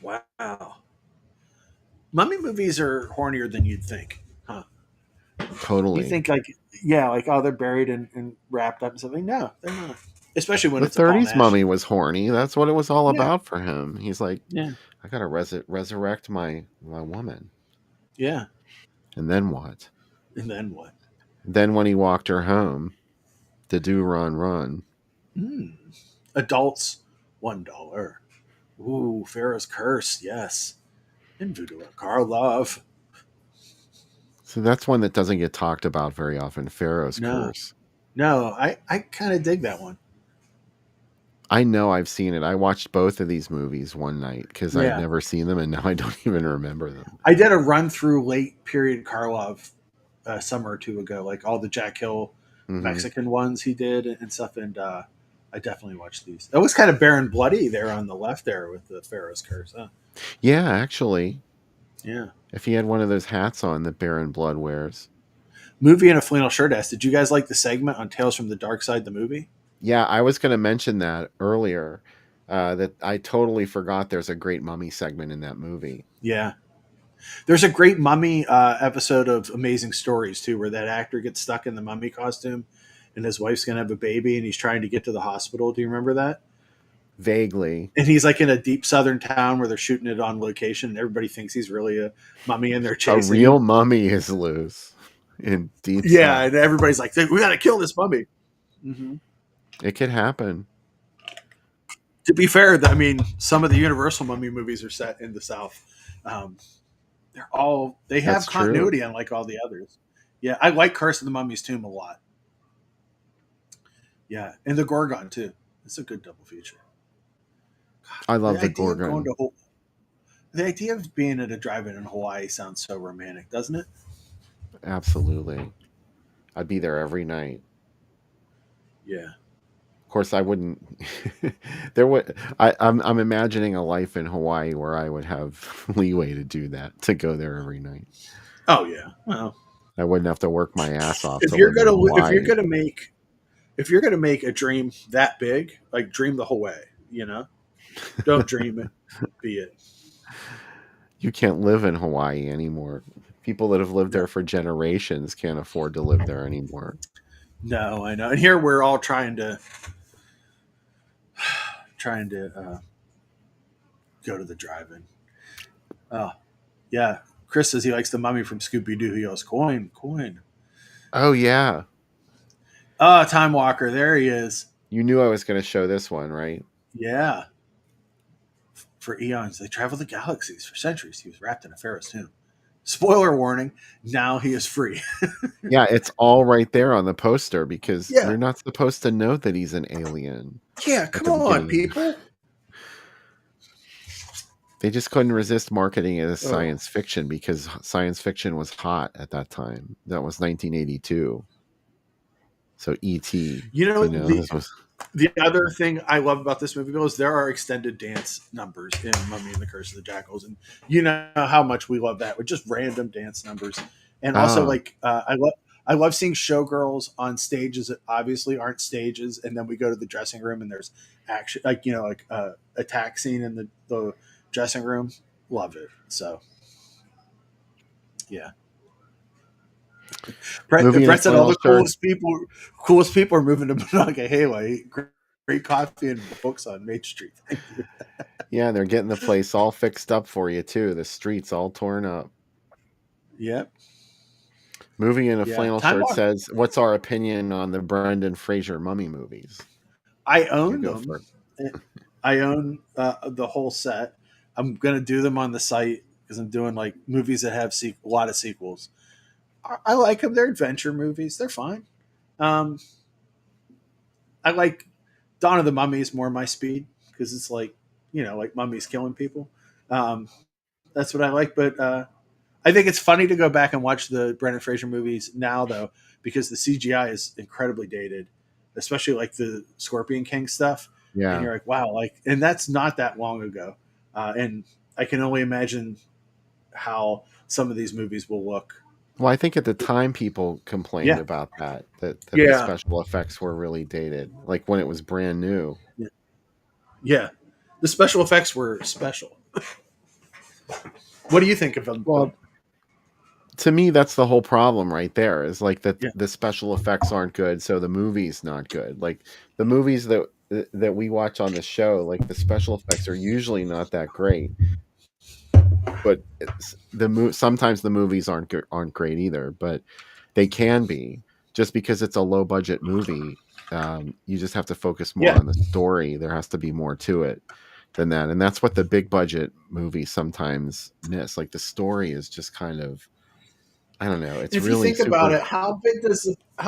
Wow. Mummy movies are hornier than you'd think, huh? You Totally. think like, yeah, like oh, they're buried and wrapped up and something. No, they're not. Especially when The it's a Paul 30s Nash. mummy was horny. That's what it was all Yeah, about for him. He's like, yeah, I gotta resurrect my woman. yeah. And then what? And then what? Then when he walked her home, to do run. Mm. Adults, $1. Ooh, Pharaoh's Curse. Yes, and Voodoo Karlov. So that's one that doesn't get talked about very often. Pharaoh's No, Curse. no. I kind of dig that one. I know I've seen it. I watched both of these movies one night because I'd Yeah, never seen them, and now I don't even remember them. I did a run through late period Karlov a summer or two ago, like all the Jack Hill Hmm. Mexican ones he did and stuff. And I definitely watched these. It was kind of bare and bloody there on the left there with the Pharaoh's Curse. Huh? Yeah, actually, Yeah. if he had one of those hats on that Baron Blood wears. Movie and a flannel shirt asked, did you guys like the segment on Tales from the Dark Side, the movie? Yeah, I was going to mention that earlier. That I totally forgot there's a great mummy segment in that movie. Yeah. There's a great mummy episode of Amazing Stories, too, where that actor gets stuck in the mummy costume and his wife's going to have a baby and he's trying to get to the hospital. Do you remember that? Vaguely. And he's like in a deep southern town where they're shooting it on location and everybody thinks he's really a mummy and they're A chasing real him. mummy is loose in deep Yeah, south. and everybody's like, we got to kill this mummy. Mm-hmm. It could happen. To be fair, I mean, some of the Universal mummy movies are set in the South. Um, they have That's true. continuity unlike all the others. Yeah, I like Curse of the Mummy's Tomb a lot. Yeah, and the Gorgon too. It's a good double feature. I love The the idea of going Gorgon. to the idea of being at a drive-in in Hawaii sounds so romantic, doesn't it? Absolutely. I'd be there every night. Yeah. Of course, I wouldn't. There would. I'm imagining a life in Hawaii where I would have leeway to do that, to go there every night. Oh yeah. Well, I wouldn't have to work my ass off if to you're live in gonna if you're Hawaii. gonna make if you're gonna make a dream that big, like dream the whole way. You know, don't dream it, be it. You can't live in Hawaii anymore. People that have lived No, there for generations can't afford to live there anymore. no, I know. And here we're all trying to go to the drive-in. Oh yeah, Chris says he likes the mummy from Scooby Doo. He goes coin. Oh yeah, Ah, Time Walker, there he is. you knew I was going to show this one, right? Yeah, for eons they traveled the galaxies for centuries. He was wrapped in a pharaoh's tomb. Spoiler warning: now he is free. Yeah, it's all right there on the poster because Yeah, you're not supposed to know that he's an alien yeah. at Come the on, beginning. people. They just couldn't resist marketing it as Oh, science fiction because science fiction was hot at that time. That was 1982. So E.T., you know this was the other thing I love about this movie, Bill, is there are extended dance numbers in Mummy and the Curse of the Jackals, and you know how much we love that with just random dance numbers. And also, oh, like I love seeing showgirls on stages that obviously aren't stages, and then we go to the dressing room and there's action, like attack scene in the dressing room. Love it. So yeah, movie and Brett said all final the short. coolest people are moving to Monongahela. Great coffee and books on Main Street. Thank you. Yeah, they're getting the place all fixed up for you too. The streets all torn up. Yep. Movie in a Yeah. flannel Time shirt Walk. says, "What's our opinion on the Brendan Fraser mummy movies?" I You own go them. first. I own the whole set. I'm gonna do them on the site because I'm doing like movies that have a lot of sequels. I like them. They're adventure movies. They're fine. Um, I like Dawn of the Mummy is more my speed because it's like like mummies killing people. Um, that's what I like. But I think it's funny to go back and watch the Brendan Fraser movies now, though, because the CGI is incredibly dated, especially like the Scorpion King stuff. And Yeah. you're like, wow, and that's not that long ago. And I can only imagine how some of these movies will look. Well, I think at the time people complained Yeah, about that the yeah, special effects were really dated, like when it was brand new. yeah. Yeah. The special effects were special. What do you think of them, Bill? Well, to me, that's the whole problem right there. Is like that Yeah, the special effects aren't good, so the movie's not good. Like the movies that we watch on the show, like the special effects are usually not that great, but sometimes the movies aren't great either, but they can be. Just because it's a low budget movie, you just have to focus more yeah. on the story. There has to be more to it than that, and that's what the big budget movies sometimes miss. Like the story is just kind of, I don't know. It's If you really think about super. it, how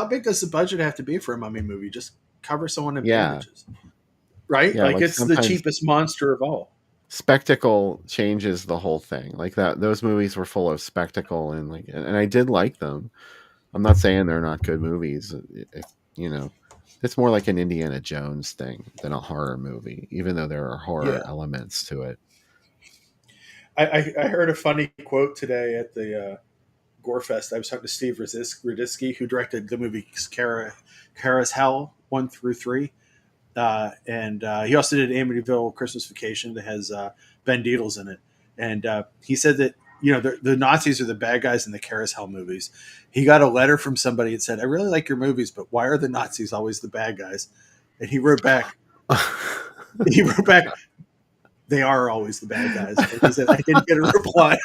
big does the budget have to be for a mummy movie? Just cover someone in Yeah, bandages, right? yeah. Like Like it's the sometimes cheapest monster of all. spectacle changes the whole thing. Like that, those movies were full of spectacle, and and I did like them. I'm not saying they're not good movies. If you know, it's more like an Indiana Jones thing than a horror movie, even though there are horror Yeah, elements to it. I heard a funny quote today at the Gorefest. I was talking to Steve Radisky, who directed the movies Kara's Hell 1 through 3. And he also did Amityville Christmas Vacation that has Ben Dietls in it. And he said that the Nazis are the bad guys in the Carousel movies. He got a letter from somebody that said, "I really like your movies, but why are the Nazis always the bad guys?" And he wrote back, he wrote back, "They are always the bad guys." And he said, "I didn't get a reply."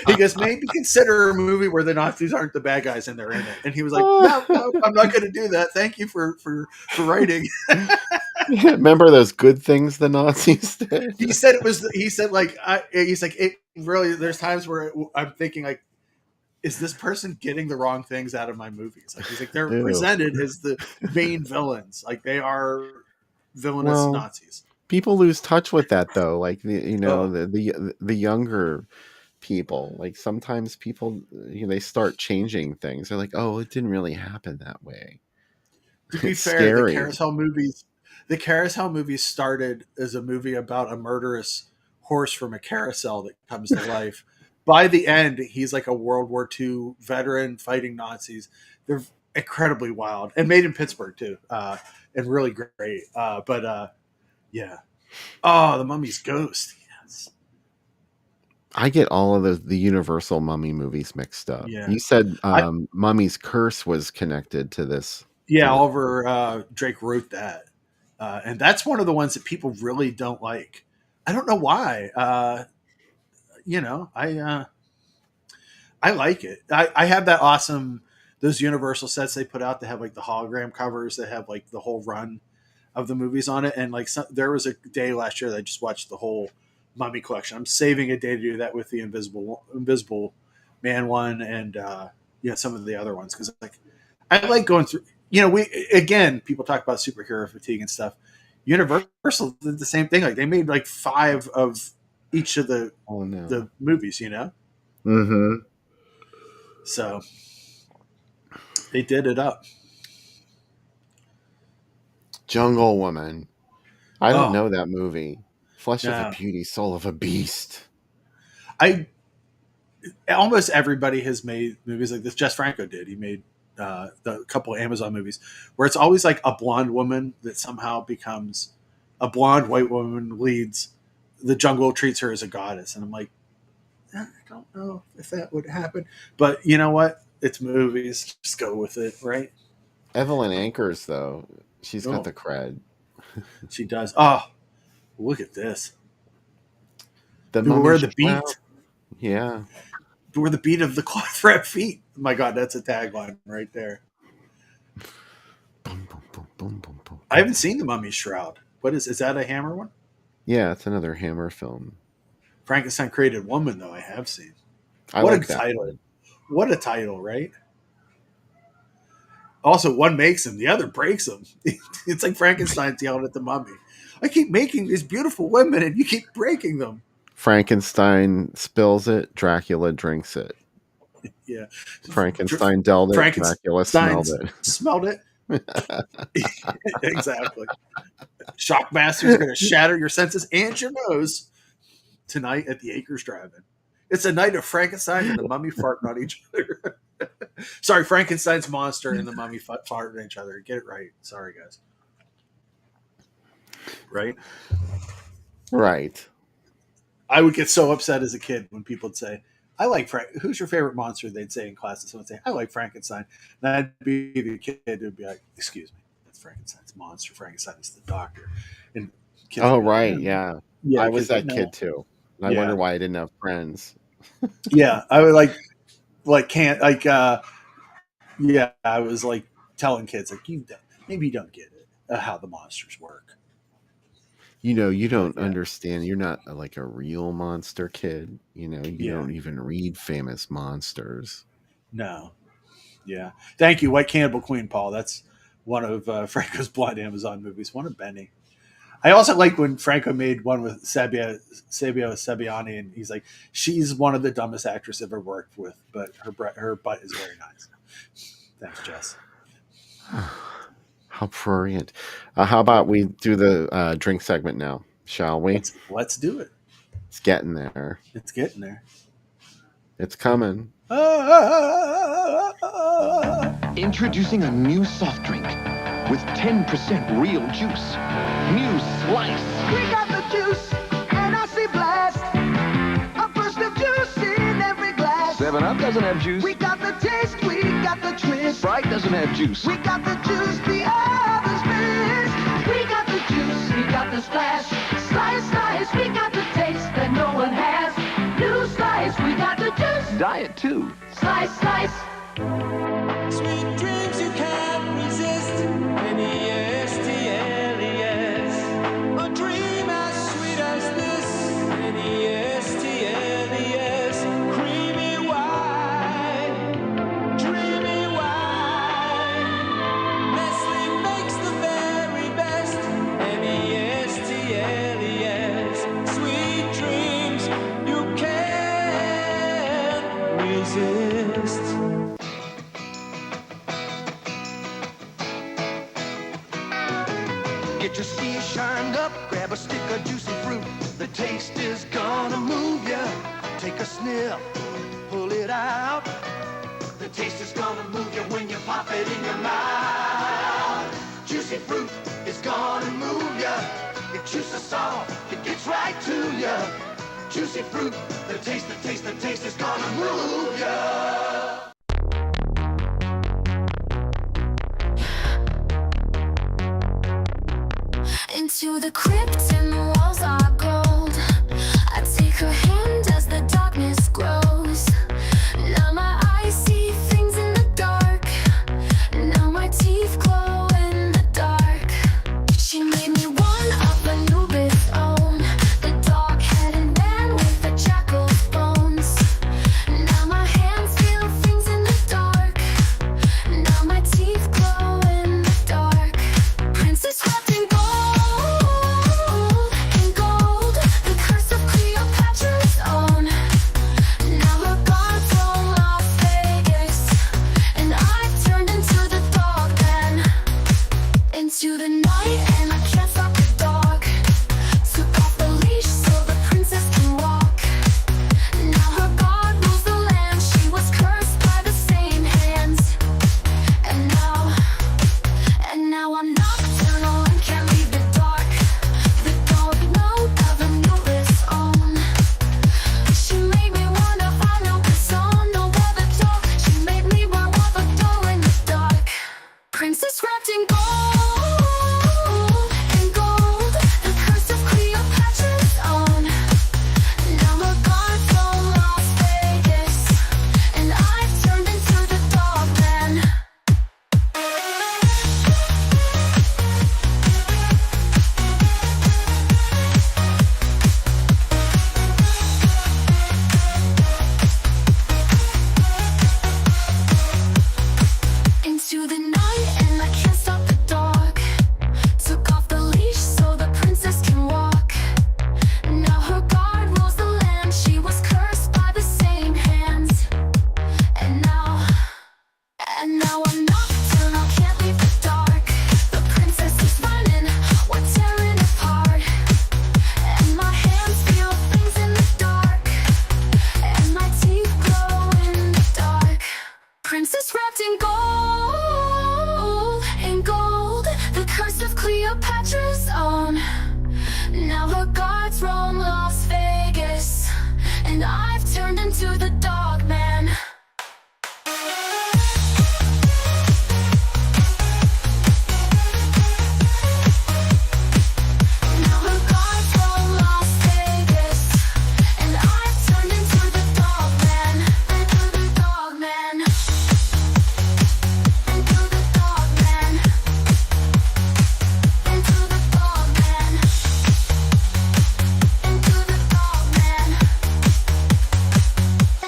He goes, "Maybe consider a movie where the Nazis aren't the bad guys and they're in it." And he was like, "No, no, I'm not going to do that. Thank you for writing." Remember those good things the Nazis did? He said it was. He said he's like it really. There's times where I'm thinking like, is this person getting the wrong things out of my movies? Like he's like they're Ew. presented as the main villains. Like they are villainous Well, Nazis. people lose touch with that though. Like Oh the younger people. Like sometimes people, they start changing things. They're like, oh, it didn't really happen that way. to be It's fair, scary. The Carousel movies started as a movie about a murderous horse from a carousel that comes to life. By the end, he's like a World War II veteran fighting Nazis. They're incredibly wild and made in Pittsburgh too, and really great. But yeah. Oh, the Mummy's Ghost. Yes. I get all of the Universal Mummy movies mixed up. Yeah. You said I Mummy's Curse was connected to this. To Yeah, this. Oliver Drake wrote that, and that's one of the ones that people really don't like. I don't know why. You know, I like it. I have that awesome those Universal sets they put out that have like the hologram covers that have like the whole run of the movies on it. And like there was a day last year that I just watched the whole Mummy collection. I'm saving a day to do that with the Invisible Man one and some of the other ones because like I like going through. We again people talk about superhero fatigue and stuff. Universal did the same thing. Like they made like 5 of each of the Oh no. the movies, you know. Mm-hmm. So they did it up. Jungle Woman. I don't Oh know that movie. Flesh of a no, Beauty, Soul of a Beast. I almost everybody has made movies like this. Jess Franco did. He made a couple of Amazon movies where it's always like a blonde woman that somehow becomes a blonde white woman leads. The jungle treats her as a goddess, and I'm like, I don't know if that would happen, but you know what? It's movies. Just go with it, right? Evelyn Ankers, though, she's got Oh, the cred. she does. Oh, look at this. The Mummy Beware the Shroud. beat. Yeah. Beware the beat of the cloth thread feet. Oh my God, that's a tagline right there. Boom, boom, boom, boom, boom, boom. I haven't seen the Mummy Shroud. What is that a Hammer one? Yeah, it's another Hammer film. Frankenstein Created Woman, though, I have seen. I What like a that title. one. What a title, right? Also, one makes him, the other breaks him. It's like Frankenstein's yelling at the mummy. I keep making these beautiful women and you keep breaking them. Frankenstein spills it, Dracula drinks it. Yeah. Frankenstein dealt it, Dracula Frankenstein smelled it. smelled it. Exactly. Shockmaster's going to shatter your senses and your nose tonight at the Acres Drive-In. It's a night of Frankenstein and the mummy farting on each other. Sorry, Frankenstein's monster and the mummy farting on each other. Get it right. Sorry, guys. Right? Right. I would get so upset as a kid when people would say, I like who's your favorite monster? They'd say in class, and someone would say, I like Frankenstein. And I'd be the kid who'd be like, excuse me, that's Frankenstein's monster. Frankenstein is the doctor. And kids Oh, would be like, right. Yeah. yeah, I was that no. kid too. And I Yeah. wonder why I didn't have friends. Yeah. I would I was like telling kids, like, maybe you don't get it, how the monsters work. You know, you don't Yeah. understand. You're not like a real monster kid. You know, you Yeah. don't even read famous monsters. No. Yeah. Thank you, White Cannibal Queen, Paul. That's one of Franco's Blind Amazon movies. One of Benny. I also like when Franco made one with Sabia Sabiani, and he's like, she's one of the dumbest actresses I've ever worked with, but her butt is very nice. Thanks, Jess. How prurient. How about we do the drink segment now, shall we? Let's do it. It's getting there. It's getting there. It's coming. Introducing a new soft drink with 10% real juice. New Slice. We got the juice and icy blast. A burst of juice in every glass. 7-Up doesn't have juice. We got the taste, we got the twist. Sprite doesn't have juice. We got the juice, the others miss. We got the juice, we got the splash. Slice, slice, we got the taste that no one has. New Slice, we got the juice. Diet too. Slice, slice. Sweet dreams you can't resist. N-E-S-T-L-E-S. A dream as sweet as this. N-E-S-T-L-E-S. Creamy wine. Dreamy wine. Nestle makes the very best. N-E-S-T-L-E-S. Sweet dreams you can't resist. Get your sea shined up, grab a stick of juicy fruit. The taste is gonna move ya. Take a sniff, pull it out. The taste is gonna move you when you pop it in your mouth. Juicy fruit is gonna move ya. Your juice is soft, it gets right to ya. Juicy fruit, the taste is gonna move ya. Into the crypt and the walls are gold. I take her hand as the darkness grows. Now my eyes see things in the dark. Now my teeth glow in the dark. She made me one of Anubis' own, the dark-headed man with the jackal's bones. Now my hands feel things in the dark. Now my teeth glow in the dark. Princess wrapped in gold. cards roam Las Vegas, and I've turned into the dog man. Now her cards roam Las Vegas, and I've turned into the dog man. Into the dog man. Into the dog man. Into the dog man. Into the dog man.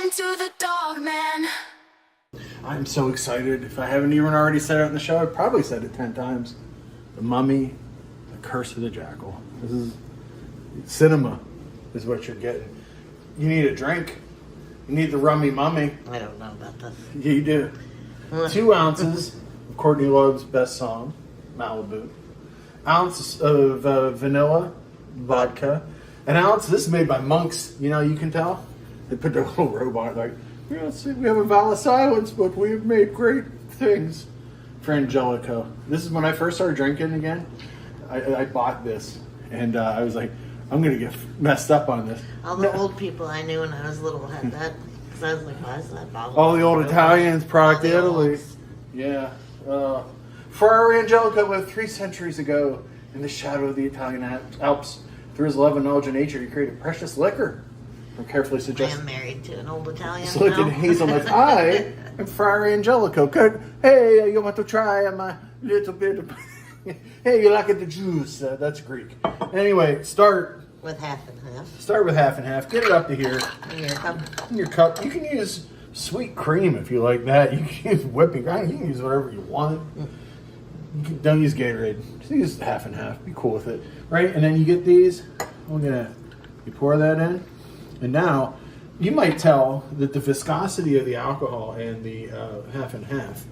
Into the dog man. I'm so excited. If I haven't even already said it on the show, I've probably said it 10 times. The Mummy, The Curse of the Jackal. This is cinema, is what you're getting. You need a drink. You need the Rummy Mummy. I don't know about this. Yeah, you do. 2 ounces of Courtney Love's best song, Malibu. Ounce of vanilla vodka. An ounce. This is made by monks. You know, you can tell. They put their little robot like, yes, we have a vow of silence, but we've made great things. For Angelico. This is when I first started drinking again. I bought this, and I was like, I'm going to get messed up on this. All the old people I knew when I was little had that. Because I was like, why is that bottle? All the old Italians, product All the Italy. olds. Yeah. Friar Angelico lived 3 centuries ago in the shadow of the Italian Alps. Through his love and knowledge of nature, he created precious liquor. I'm carefully I suggesting. am married to an old Italian. Slick and now. hazelnuts. I am Friar Angelico. Hey, you want to try my little bit of... Hey, you like the juice? That's Greek. Anyway, start With half and half. with half and half. Get it up to here. In your cup. In your cup. You can use sweet cream if you like that. You can use whipping cream. You can use whatever you want. Don't use Gatorade. Just use half and half. Be cool with it. Right? And then you get these. You pour that in. And now, you might tell that the viscosity of the alcohol and the half and half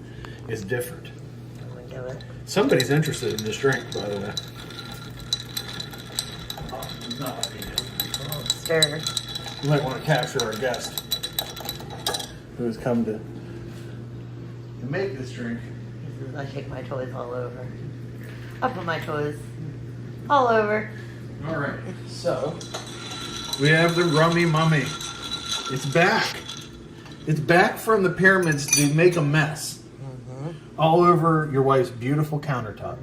is different. I'm gonna give it. Somebody's interested in this drink, by the way. Oh, he's not letting me in. Stir. You might want to capture our guest who has come to make this drink. I shake my toys all over. I put my toys all over. All right, so we have the Rummy Mummy. It's back. It's back from the pyramids to make a mess all over your wife's beautiful countertop.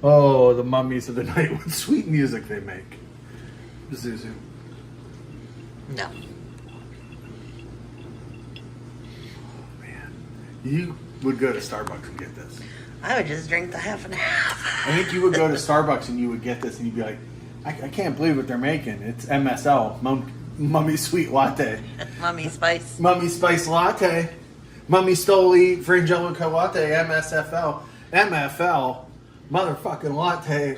Oh, the mummies of the night. What sweet music they make. Zuzu. No. Man, you would go to Starbucks and get this. I would just drink the half and half. I think you would go to Starbucks and you would get this and you'd be like, I can't believe what they're making. It's MSL, Mummy Sweet Latte. Mummy Spice. Mummy Spice Latte. Mummy Stoli Frangelico Latte, MSFL. MFL, motherfucking latte.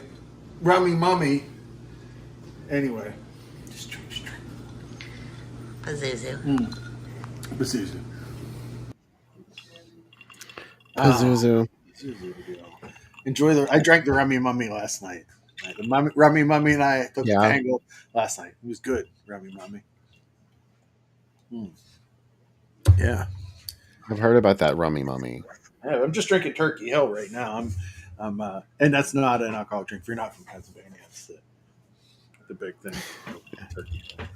Rummy Mummy. Anyway. Just drink. Pazuzu. Pazuzu. Pazuzu. I drank the Rummy Mummy last night. The Rummy Mummy and I took a tangle last night. It was good, Rummy Mummy. Yeah. I've heard about that Rummy Mummy. Yeah, I'm just drinking Turkey Hill right now. And that's not an alcoholic drink. If you're not from Pennsylvania, it's the big thing. Turkey Hill.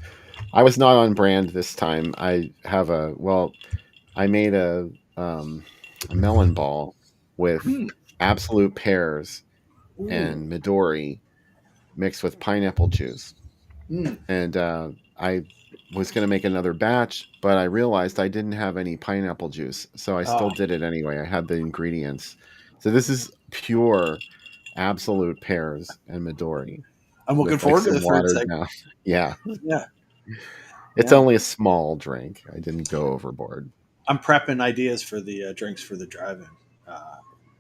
I was not on brand this time. I made a melon ball with absolute pears and Midori mixed with pineapple juice. And I was going to make another batch, but I realized I didn't have any pineapple juice, so I still did it anyway. I had the ingredients. So this is pure absolute pears and Midori. I'm looking forward to the third segment. Now. Yeah. Yeah. It's only a small drink. I didn't go overboard. I'm prepping ideas for the drinks for the drive-in.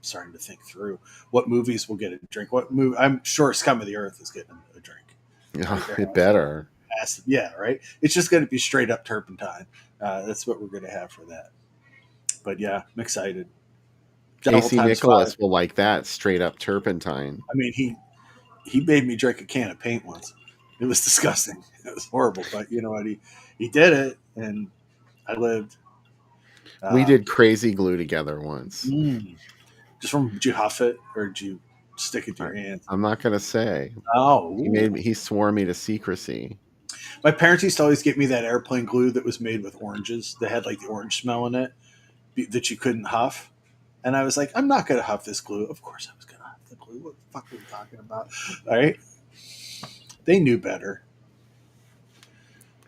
Starting to think through what movies will get a drink. What movie? I'm sure Scum of the Earth is getting a drink. Yeah, it better. Yeah, right. It's just going to be straight up turpentine. That's what we're going to have for that. But yeah, I'm excited. AC Nicholas will like that straight up turpentine. I mean, he made me drink a can of paint once. It was disgusting. It was horrible. But you know what? He did it, and I lived. We did crazy glue together once. Just from, did you huff it or did you stick it to your hands. I'm not gonna say. Oh, He swore me to secrecy. my parents used to always get me that airplane glue that was made with oranges. That had like the orange smell in it that you couldn't huff. And I was like, I'm not gonna huff this glue. Of course, I was gonna huff the glue. What the fuck are we talking about? All right, they knew better.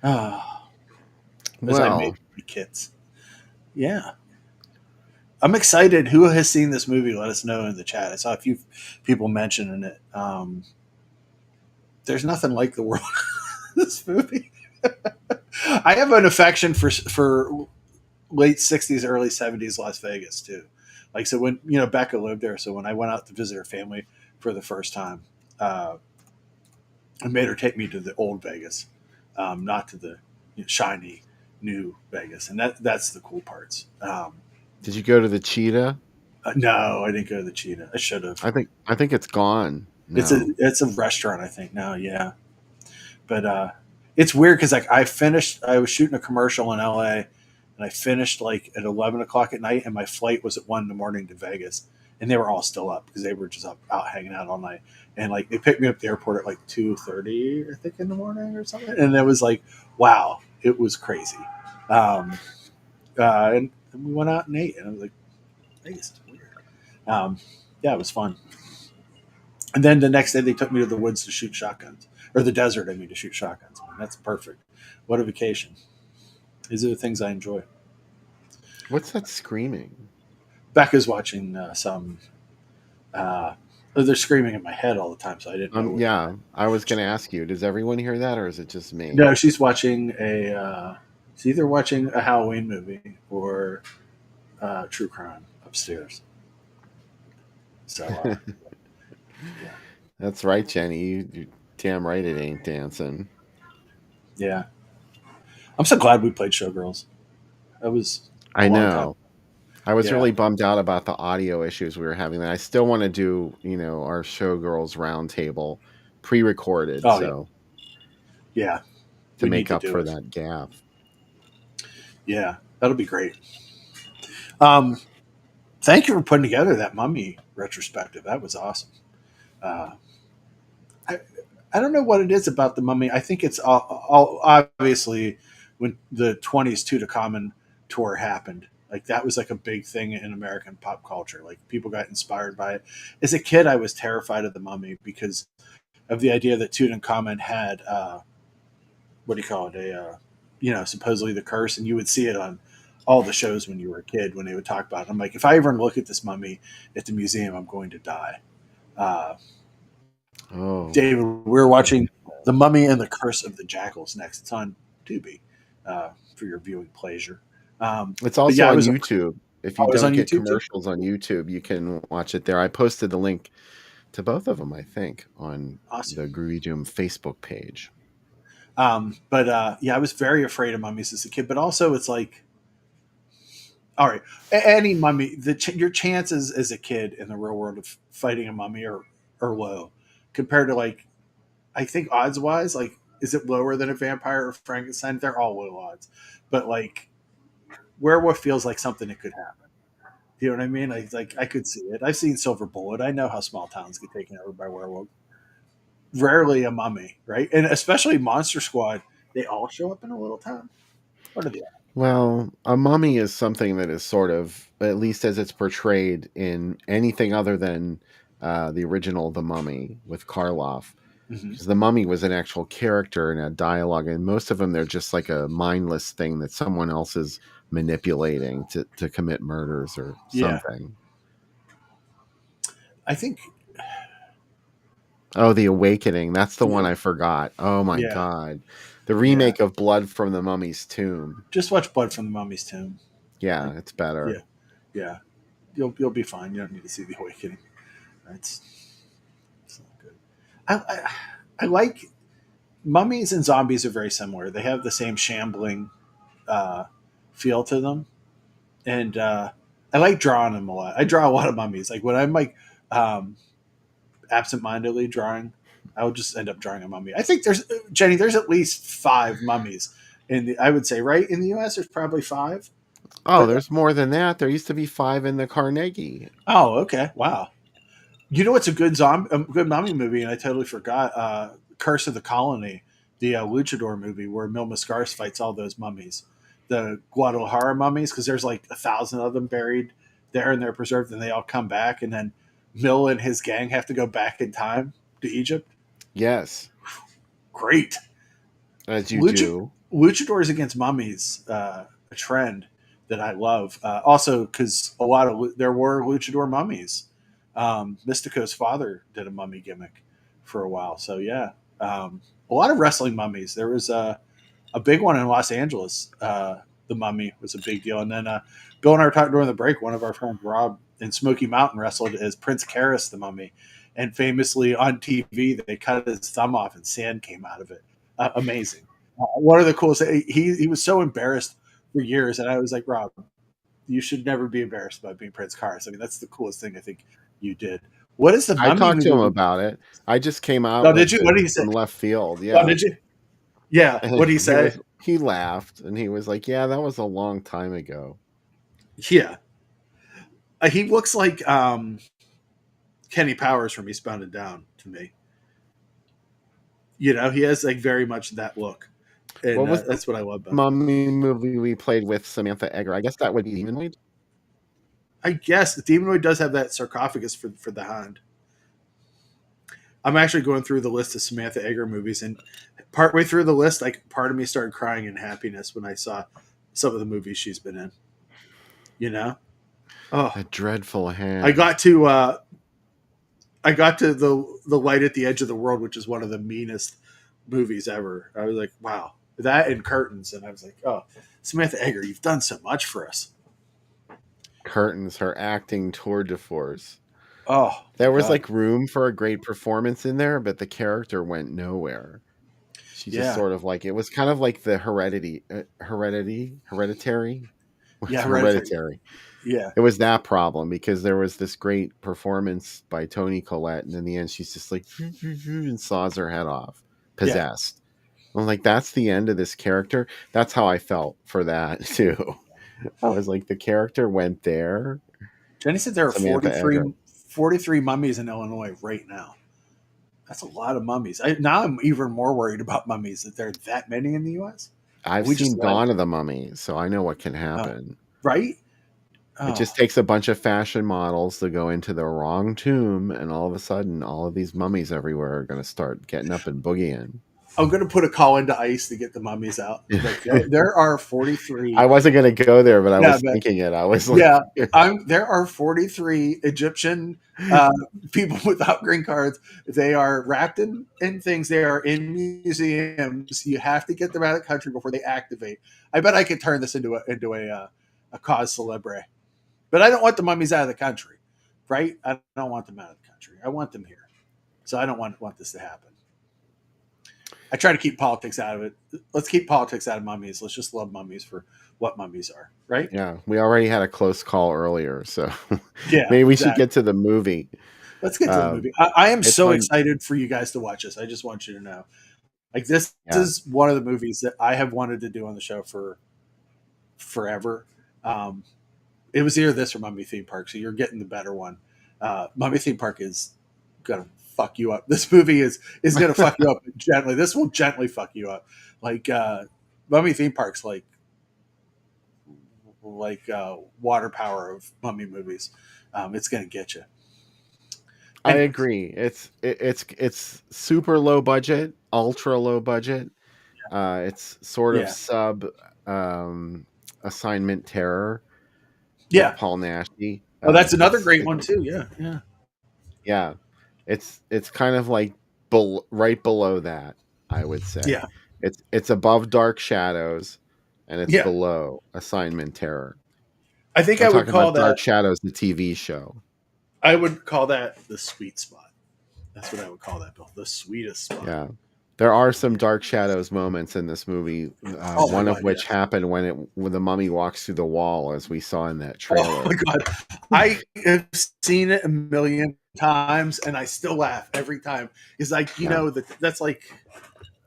Ah, as I made the kits. Yeah. I'm excited. Who has seen this movie? Let us know in the chat. I saw a few people mentioning it. There's nothing like the world this movie. I have an affection for late 60s, early 70s Las Vegas too. Like, so when, Becca lived there. So when I went out to visit her family for the first time, I made her take me to the old Vegas, not to the shiny new Vegas. And that's the cool parts. Did you go to the Cheetah? No, I didn't go to the Cheetah. I should have. I think it's gone. No. It's a restaurant, I think now. Yeah, but it's weird because like I was shooting a commercial in LA, and I finished like at 11 o'clock at night, and my flight was at 1 a.m. to Vegas, and they were all still up because they were just out hanging out all night, and like they picked me up at the airport at like 2:30, I think, in the morning or something, and it was like, wow, it was crazy. And we went out and ate, and I was like, Vegas is weird. Yeah, it was fun. And then the next day they took me to the woods to shoot shotguns, or the desert. I mean, to shoot shotguns. I mean, that's perfect. What a vacation! These are the things I enjoy. What's that screaming? Becca's watching some. They're screaming in my head all the time, so I didn't know. Yeah, I was going to ask you. Does everyone hear that, or is it just me? No, she's watching she's either watching a Halloween movie or true crime upstairs. So. Yeah. That's right, Jenny. You're damn right it ain't dancing. Yeah. I'm so glad we played Showgirls. I know. I was really bummed out about the audio issues we were having. I still want to do, our Showgirls roundtable pre-recorded. Oh, so yeah. To make up for that gap. Yeah, that'll be great. Thank you for putting together that Mummy retrospective. That was awesome. I don't know what it is about the Mummy. I think it's all obviously when the 20s Tutankhamun tour happened. Like that was like a big thing in American pop culture. Like people got inspired by it. As a kid, I was terrified of the Mummy because of the idea that Tutankhamun had what do you call it? Supposedly the curse, and you would see it on all the shows when you were a kid when they would talk about it. I'm like, if I ever look at this mummy at the museum, I'm going to die. David, we're watching The Mummy and the Curse of the Jackals next. It's on Tubi for your viewing pleasure. It's also on YouTube. If you don't get commercials on YouTube, you can watch it there. I posted the link to both of them, I think, on the Groovy Doom Facebook page. But I was very afraid of mummies as a kid. But also, it's like, all right, any mummy, your chances as a kid in the real world of fighting a mummy are low compared to, like, I think odds wise, like, is it lower than a vampire or Frankenstein? They're all low odds, but like, werewolf feels like something that could happen. You know what I mean? Like I could see it. I've seen Silver Bullet. I know how small towns get taken over by werewolves. Rarely a mummy, right? And especially Monster Squad, they all show up in a little town. What are they? Well, a mummy is something that is sort of, at least as it's portrayed in anything other than the original The Mummy with Karloff. Because the mummy was an actual character and a dialogue, and most of them, they're just like a mindless thing that someone else is manipulating to commit murders or something. I think... Oh, The Awakening. That's the one I forgot. Oh, my God. The remake of Blood from the Mummy's Tomb. Just watch Blood from the Mummy's Tomb. Yeah, it's better. Yeah. You'll be fine. You don't need to see The Awakening. It's not good. I like... Mummies and zombies are very similar. They have the same shambling feel to them. And I like drawing them a lot. I draw a lot of mummies. Like when I'm like absentmindedly drawing, I would just end up drawing a mummy. I think there's at least 5 mummies I would say, right? In the US, there's probably 5. Oh, there's more than that. There used to be 5 in the Carnegie. Oh, okay. Wow. You know what's a good good mummy movie, and I totally forgot. Curse of the Colony, the luchador movie where Mil Mascaras fights all those mummies, the Guadalajara mummies, because there's like 1,000 of them buried there, and they're preserved, and they all come back, and then Mil and his gang have to go back in time to Egypt. Yes, Great. as you do. Luchadors against mummies, a trend that I love. Also, because there were luchador mummies. Mystico's father did a mummy gimmick for a while. So yeah, a lot of wrestling mummies. There was a big one in Los Angeles. The mummy was a big deal. And then Bill and I were talking during the break. One of our friends, Rob, in Smoky Mountain wrestled as Prince Karras the mummy. And famously on TV, they cut his thumb off and sand came out of it. Amazing. One of the coolest. He was so embarrassed for years. And I was like, Rob, you should never be embarrassed about being Prince Karras. I mean, that's the coolest thing I think you did. What is the mummy I talked to him movie? about it. I just came out. Oh, did you? What did he say? From left field. Yeah. Oh, did you? Yeah. What did he say? He laughed and he was like, "Yeah, that was a long time ago." Yeah. He looks like Kenny Powers from Eastbound and Down to me. You know, he has like very much that look. And that's what I love about him. Mummy movie we played with Samantha Egger. I guess that would be Demonoid. I guess the Demonoid does have that sarcophagus for the hand. I'm actually going through the list of Samantha Egger movies, and partway through the list, like part of me started crying in happiness when I saw some of the movies she's been in. You know, A dreadful hand. I got to the Light at the Edge of the World, which is one of the meanest movies ever. I was like, wow, that and Curtains, and I was like, oh, Samantha Egger, you've done so much for us. Curtains, her acting tour de force. Oh, there was like room for a great performance in there, but the character went nowhere. She just sort of like, it was kind of like the hereditary. Yeah, Hereditary. Yeah, it was that problem because there was this great performance by Toni Collette, and in the end, she's just like and saws her head off, possessed. Yeah. I'm like, that's the end of this character. That's how I felt for that too. I was like, the character went there. Jenny said there are 43 mummies in Illinois right now. That's a lot of mummies. Now I'm even more worried about mummies, that there are that many in the U.S. I've seen Dawn of the Mummy, so I know what can happen. Right? It just takes a bunch of fashion models to go into the wrong tomb, and all of a sudden, all of these mummies everywhere are going to start getting up and boogieing. I'm going to put a call into ICE to get the mummies out. Like, there are 43. I wasn't going to go there, but I was thinking it. I was like, there are 43 Egyptian people without green cards. They are wrapped in things. They are in museums. You have to get them out of the country before they activate. I bet I could turn this into a cause célèbre. But I don't want the mummies out of the country, right? I don't want them out of the country. I want them here. So I don't want this to happen. I try to keep politics out of it. Let's keep politics out of mummies. Let's just love mummies for what mummies are, right? Yeah, we already had a close call earlier, so maybe we should get to the movie. Let's get to the movie. I am so excited for you guys to watch this. I just want you to know. Like, this is one of the movies that I have wanted to do on the show for forever. It was either this or Mummy Theme Park, so you're getting the better one. Mummy Theme Park is going to fuck you up. This movie is going to fuck you up gently. This will gently fuck you up. Like, Mummy Theme Park's like water power of mummy movies. It's going to get you. I agree. It's super low budget, ultra low budget. It's sort of sub Assignment Terror. Yeah, Paul Naschy. Oh, that's another great one too. Yeah. It's kind of like right below that, I would say. Yeah, it's above Dark Shadows, and it's below Assignment Terror. I think I would call that Dark Shadows, the TV show. I would call that the sweet spot. That's what I would call that, Bill. The sweetest spot. Yeah. There are some Dark Shadows moments in this movie, one of which happened when the mummy walks through the wall, as we saw in that trailer. Oh, my God. I have seen it a million times, and I still laugh every time. It's like, you know, that's like,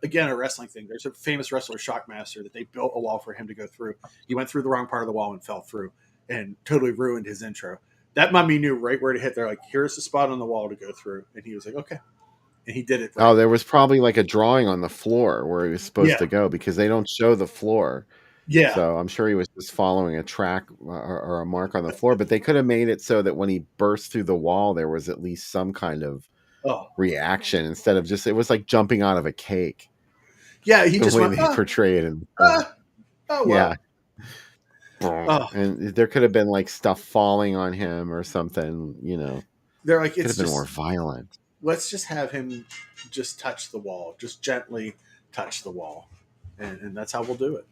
again, a wrestling thing. There's a famous wrestler, Shockmaster, that they built a wall for him to go through. He went through the wrong part of the wall and fell through and totally ruined his intro. that mummy knew right where to hit. They're like, here's the spot on the wall to go through, and he was like, okay, and he did it. Oh, there was probably like a drawing on the floor where he was supposed to go, because they don't show the floor. Yeah. So I'm sure he was just following a track or a mark on the floor, but they could have made it so that when he burst through the wall, there was at least some kind of reaction instead of just, it was like jumping out of a cake. Yeah, he the just way went, they portray it. And oh, well. Yeah. And there could have been like stuff falling on him or something, you know. They're like, it could it's have been just more violent. Let's just have him just touch the wall, just gently touch the wall, and that's how we'll do it.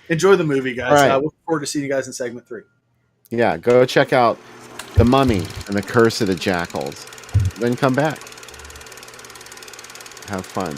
Enjoy the movie, guys. Right. Look forward to seeing you guys in segment 3. Yeah, go check out The Mummy and the Curse of the Jackals. Then come back. Have fun.